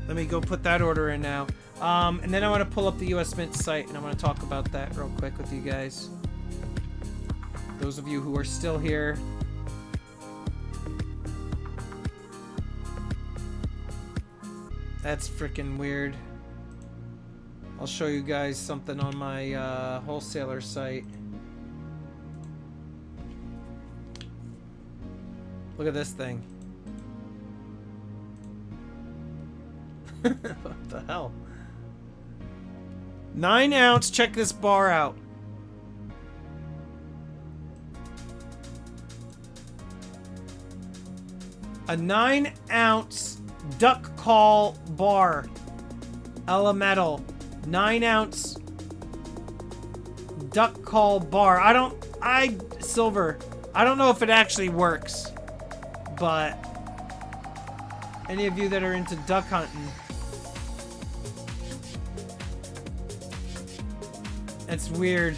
Let me go put that order in now. And then I want to pull up the US Mint site, and I want to talk about that real quick with you guys. Those of you who are still here. That's freaking weird. I'll show you guys something on my wholesaler site. Look at this thing. What the hell? 9 ounce, check this bar out. A 9 ounce duck call bar. Elemental. 9 ounce duck call bar. Silver. I don't know if it actually works, but any of you that are into duck hunting, it's weird.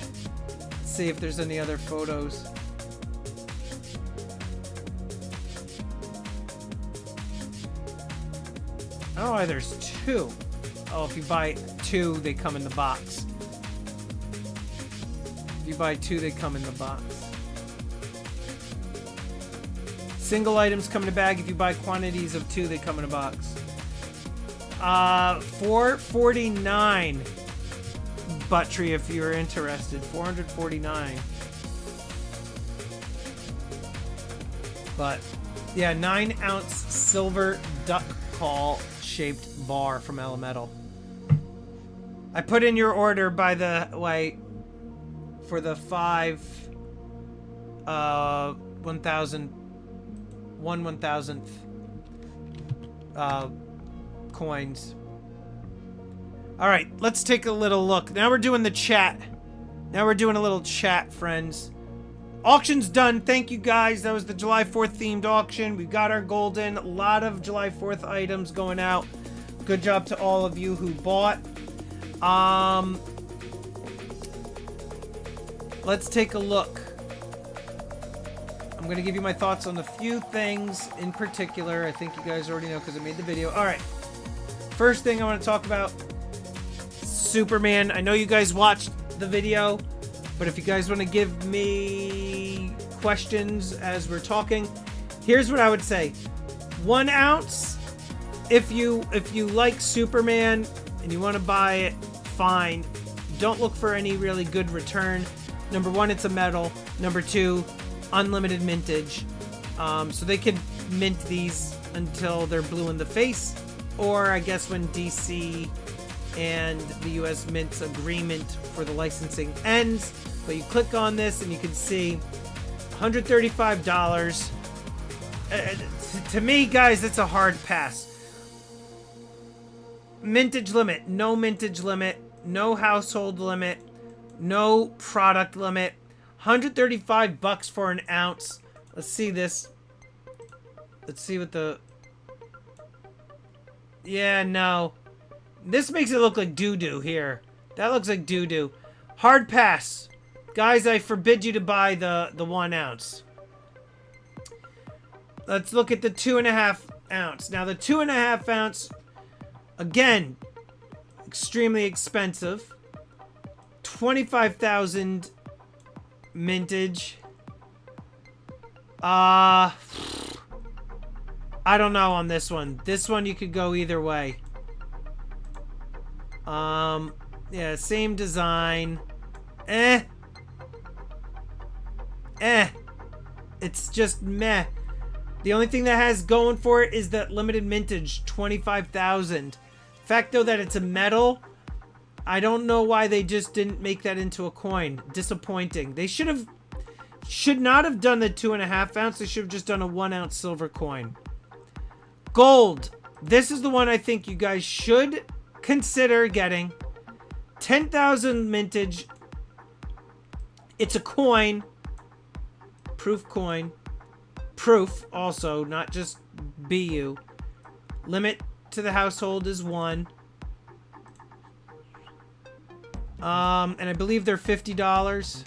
Let's see if there's any other photos. I don't know why there's 2. Oh, if you buy 2, they come in the box. If you buy 2, they come in the box. Single items come in a bag. If you buy quantities of 2, they come in a box. $449. Butt tree, if you're interested. $449. But yeah, 9 ounce silver duck call shaped bar from Elemental. I put in your order by the way. for the 5 1,000 1/1000th coins. All right, let's take a little look. Now we're doing the chat. Now we're doing a little chat, friends. Auction's done. Thank you, guys. That was the July 4th themed auction. We got our gold in. A lot of July 4th items going out. Good job to all of you who bought. Let's take a look. I'm going to give you my thoughts on a few things in particular. I think you guys already know because I made the video. All right. First thing I want to talk about, Superman. I know you guys watched the video, but if you guys want to give me questions as we're talking, here's what I would say. 1 ounce, if you like Superman and you want to buy it, fine. Don't look for any really good return. Number 1, it's a metal. Number 2, unlimited mintage. So they could mint these until they're blue in the face, or I guess when DC and the US Mint's agreement for the licensing ends. But you click on this and you can see $135. To me, guys, it's a hard pass. Mintage limit, no mintage limit, no household limit, no product limit. $135 for an ounce. Let's see this. Let's see what the... Yeah, no. This makes it look like doo-doo here. That looks like doo-doo. Hard pass. Guys, I forbid you to buy the 1 ounce. Let's look at the 2.5 ounce. Now, the 2.5 ounce, again, extremely expensive. 25,000 mintage. I don't know on this one. This one you could go either way. Yeah, same design. It's just meh. The only thing that has going for it is that limited mintage, 25,000. Fact though that it's a metal, I don't know why they just didn't make that into a coin. Disappointing. They should not have done the 2.5 ounce. They should have just done a 1 ounce silver coin. Gold. This is the one I think you guys should consider getting. 10,000 mintage. It's a coin. Proof coin. Proof also, not just BU. Limit to the household is 1. And I believe they're $50.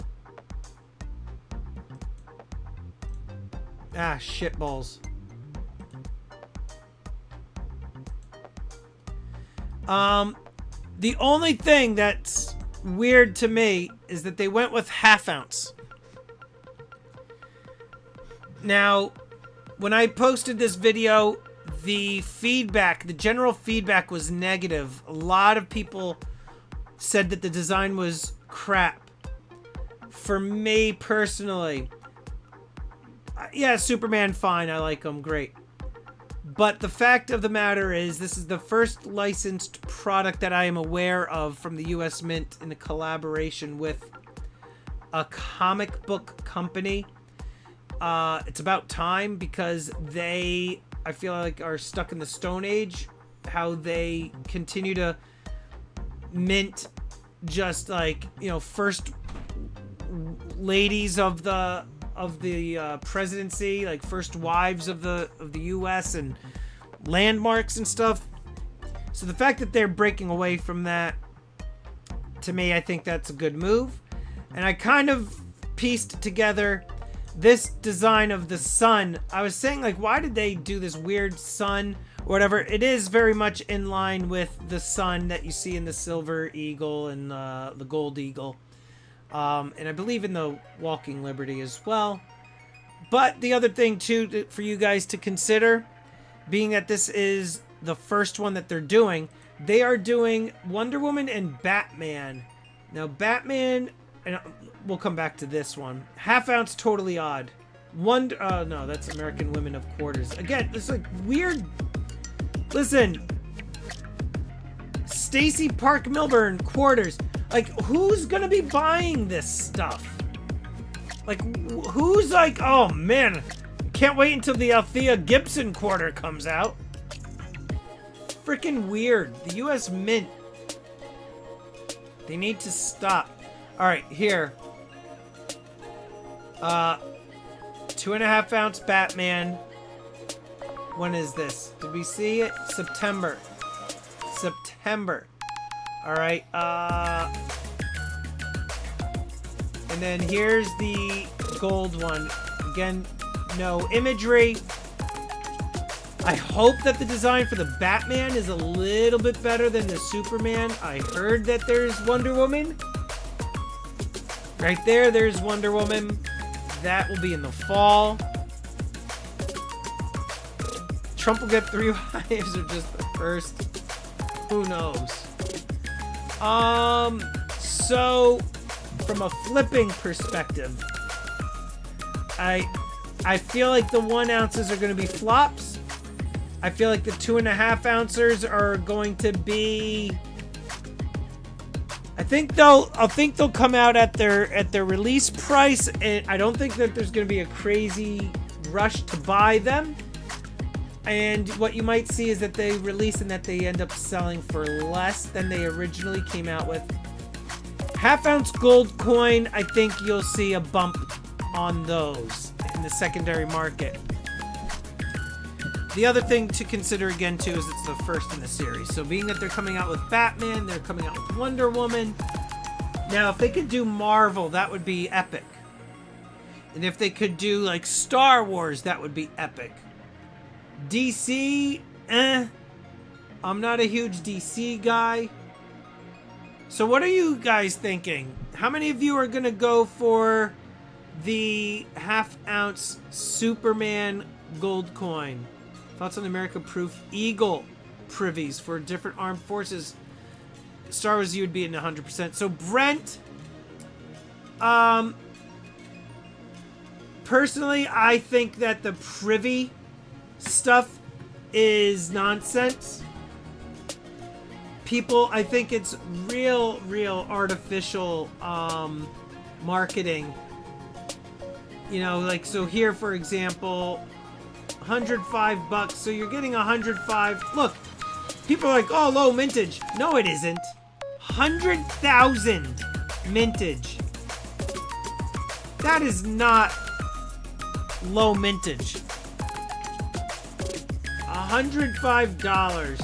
Ah, shitballs. The only thing that's weird to me is that they went with half ounce. Now, when I posted this video, the feedback, the general feedback was negative. A lot of people said that the design was crap. For me personally, yeah, Superman, fine. I like him, great. But the fact of the matter is, this is the first licensed product that I am aware of from the US Mint in a collaboration with a comic book company. It's about time, because they, I feel like, are stuck in the Stone Age. How they continue to mint just like, you know, first ladies of the presidency, like first wives of the US and landmarks and stuff. So the fact that they're breaking away from that, to me, I think that's a good move. And I kind of pieced together this design of the sun. I was saying, like, why did they do this weird sun or whatever? It is very much in line with the sun that you see in the Silver Eagle and the Gold Eagle. And I believe in the Walking Liberty as well. But the other thing, too, for you guys to consider, being that this is the first one that they're doing, they are doing Wonder Woman and Batman. Now, Batman, and we'll come back to this one. Half ounce, totally odd. No, that's American Women of Quarters. Again, it's like weird. Listen, Stacy Park Milburn, quarters. Like, who's gonna be buying this stuff? Like, who's like, oh man, can't wait until the Althea Gibson quarter comes out. Freaking weird. The US Mint. They need to stop. Alright, here. 2.5 ounce Batman. When is this? Did we see it? September. September. Alright, and then here's the gold one. Again, no imagery. I hope that the design for the Batman is a little bit better than the Superman. I heard that there's Wonder Woman. Right there, there's Wonder Woman. That will be in the fall. Trump will get 3 wives or just the first. Who knows? So from a flipping perspective, I feel like the 1 ounces are going to be flops. I feel like the 2.5 ounces are going to be. I think they'll come out at their release price, and I don't think that there's going to be a crazy rush to buy them. And what you might see is that they release and that they end up selling for less than they originally came out with. 1/2 ounce gold coin, I think you'll see a bump on those in the secondary market. The other thing to consider again too is it's the first in the series. So being that they're coming out with Batman, they're coming out with Wonder Woman. Now if they could do Marvel, that would be epic. And if they could do like Star Wars, that would be epic. DC, I'm not a huge DC guy. So what are you guys thinking? How many of you are gonna go for the 1/2 ounce Superman gold coin? Thoughts on America Proof Eagle privies for different armed forces. Star Wars, you would be in 100%. So Brent, personally, I think that the privy stuff is nonsense. People, I think it's real artificial marketing. You know, like, so here, for example, $105, so you're getting 105. Look, people are like, oh, low mintage. No, it isn't. 100,000 mintage. That is not low mintage. $105.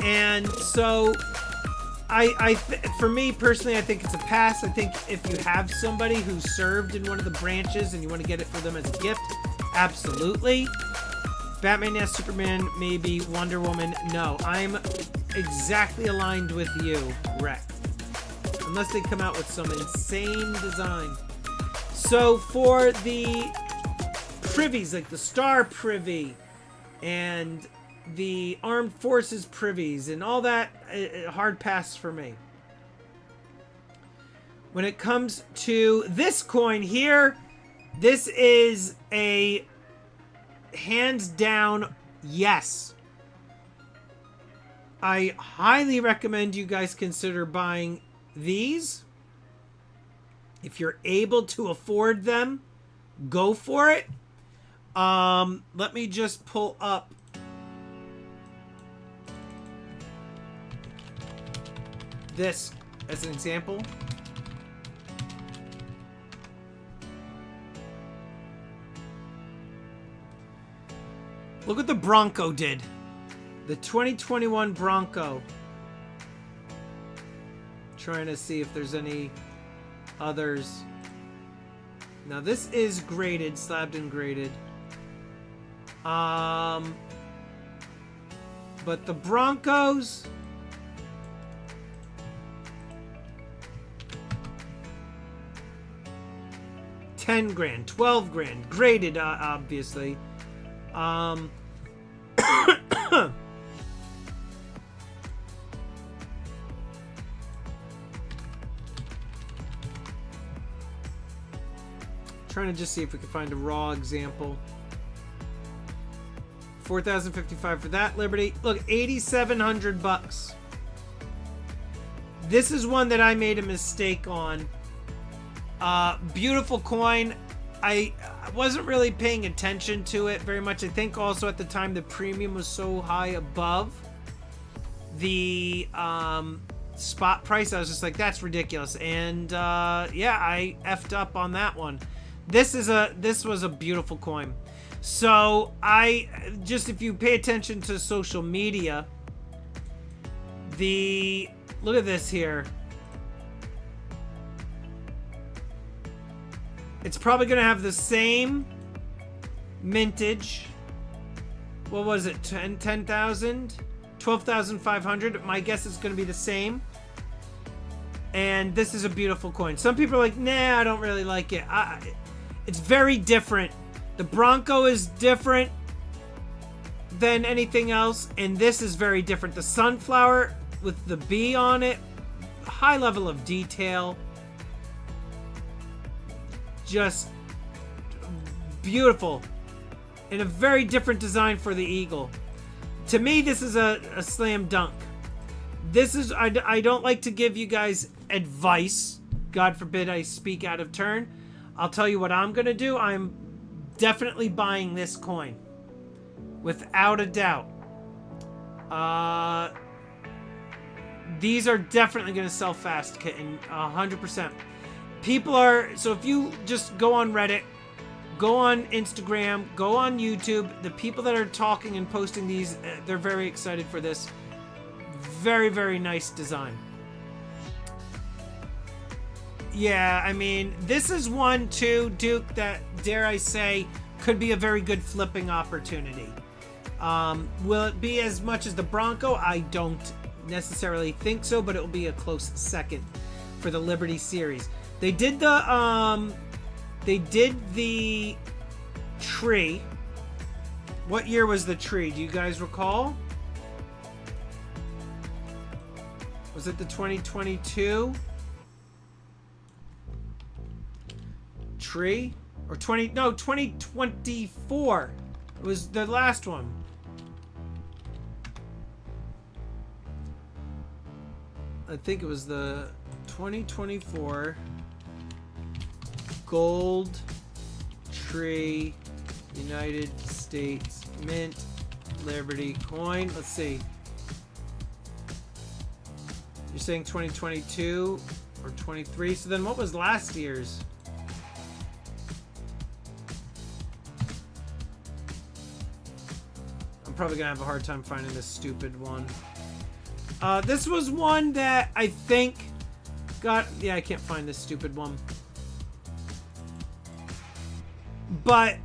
And so for me personally, I think it's a pass. I think if you have somebody who served in one of the branches and you want to get it for them as a gift, absolutely. Batman, yes. Superman, maybe. Wonder Woman, no. I'm exactly aligned with you, Rec. Unless they come out with some insane design. So for the privies, like the Star Privy and the Armed Forces privies and all that, hard pass for me. When it comes to this coin here, this is a hands down yes. I highly recommend you guys consider buying these. If you're able to afford them, go for it. Let me just pull up this as an example. Look what the Bronco did. The 2021 Bronco. Trying to see if there's any others. Now this is graded, slabbed and graded. But the Broncos, $10,000, $12,000, graded, obviously. Trying to just see if we can find a raw example. $4,055 for that Liberty. Look, $8,700. This is one that I made a mistake on. Beautiful coin. I wasn't really paying attention to it very much. I think also at the time the premium was so high above the spot price. I was just like, that's ridiculous. And yeah, I effed up on that one. This was a beautiful coin. So if you pay attention to social media, look at this here. It's probably going to have the same mintage. What was it? 10,000? 12,500. My guess is going to be the same. And this is a beautiful coin. Some people are like, nah, I don't really like it. It's very different. The Bronco is different than anything else. And this is very different. The sunflower with the bee on it. High level of detail. Just beautiful, and a very different design for the eagle. To me, this is a slam dunk. This is I don't like to give you guys advice. God forbid I speak out of turn. I'll tell you what I'm gonna do. I'm definitely buying this coin, without a doubt. These are definitely gonna sell fast, kitten, 100%. People are, so if you just go on Reddit, go on Instagram, go on YouTube, the people that are talking and posting these, they're very excited for this. Very, very nice design. Yeah, I mean, this is one too, Duke, that, dare I say, could be a very good flipping opportunity. Will it be as much as the Bronco? I don't necessarily think so, but it will be a close second for the Liberty series. They did the tree. What year was the tree? Do you guys recall? Was it the 2022 tree? Or 2024. It was the last one. I think it was the 2024 Gold Tree United States Mint Liberty coin. Let's see. You're saying 2022 or 23? So then what was last year's? I'm probably gonna have a hard time finding this stupid one. This was one that I think got... Yeah, I can't find this stupid one. But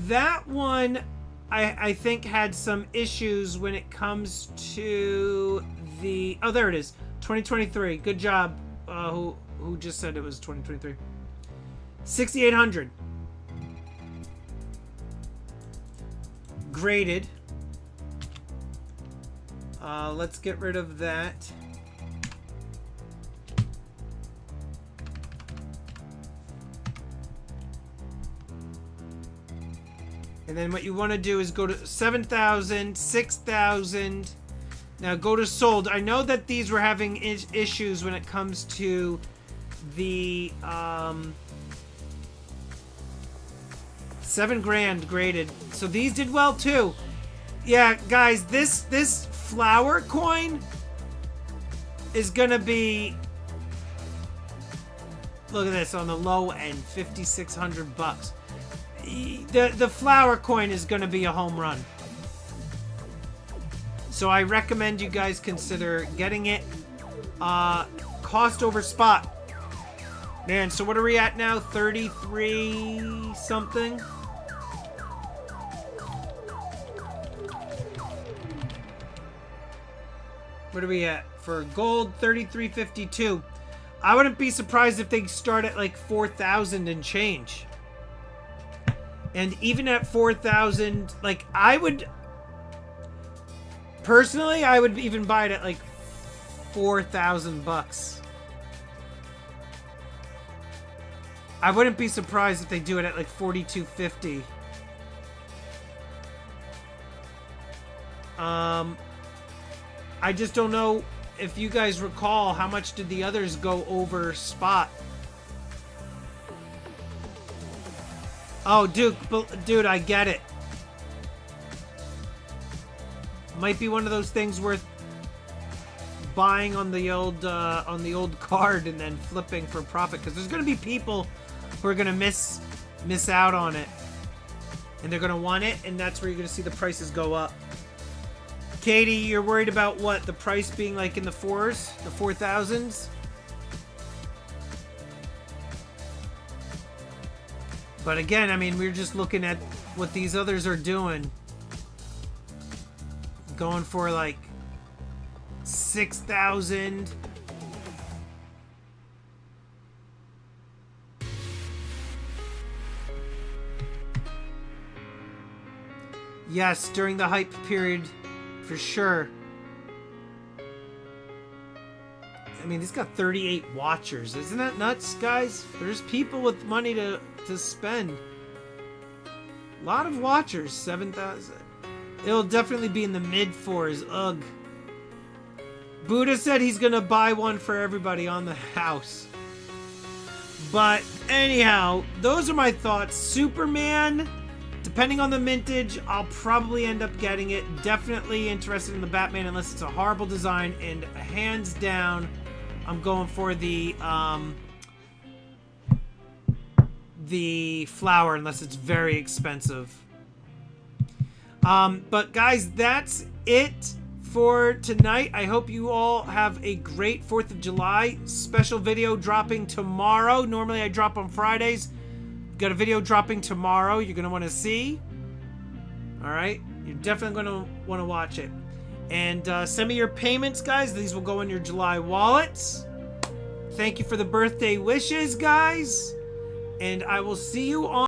that one, I think, had some issues when it comes to the... Oh, there it is. 2023. Good job. Who just said it was 2023? 6,800. Graded. Let's get rid of that. And then what you want to do is go to 7,000, 6,000. Now go to sold. I know that these were having issues when it comes to the $7,000 graded. So these did well too. Yeah, guys, this flower coin is gonna be, look at this, on the low end, 5,600 bucks. The flower coin is gonna be a home run. So I recommend you guys consider getting it. Cost over spot. Man, so what are we at now? 33 something? What are we at? For gold, 33.52. I wouldn't be surprised if they start at like 4,000 and change. And even at 4,000, like, I would... Personally, I would even buy it at like 4,000 bucks. I wouldn't be surprised if they do it at like 4,250. I just don't know if you guys recall, how much did the others go over spot? Oh, dude, I get it. Might be one of those things worth buying on the old card and then flipping for profit, because there's going to be people who are going to miss out on it, and they're going to want it, and that's where you're going to see the prices go up. Katie, you're worried about what? The price being like in the 4s? The 4,000s? But again, I mean, we're just looking at what these others are doing. Going for like 6,000. Yes, during the hype period, for sure. I mean, he's got 38 watchers. Isn't that nuts, guys? There's people with money to spend. A lot of watchers, 7,000. It'll definitely be in the mid-4s. Ugh. Buddha said he's gonna buy one for everybody on the house. But anyhow, those are my thoughts. Superman, depending on the mintage, I'll probably end up getting it. Definitely interested in the Batman unless it's a horrible design, and hands down, I'm going for the flower unless it's very expensive. But guys, that's it for tonight. I hope you all have a great 4th of July. Special video dropping tomorrow. Normally I drop on Fridays. Got a video dropping tomorrow you're going to want to see. Alright? You're definitely going to want to watch it. And send me your payments, guys. These will go in your July wallets. Thank you for the birthday wishes, guys. And I will see you on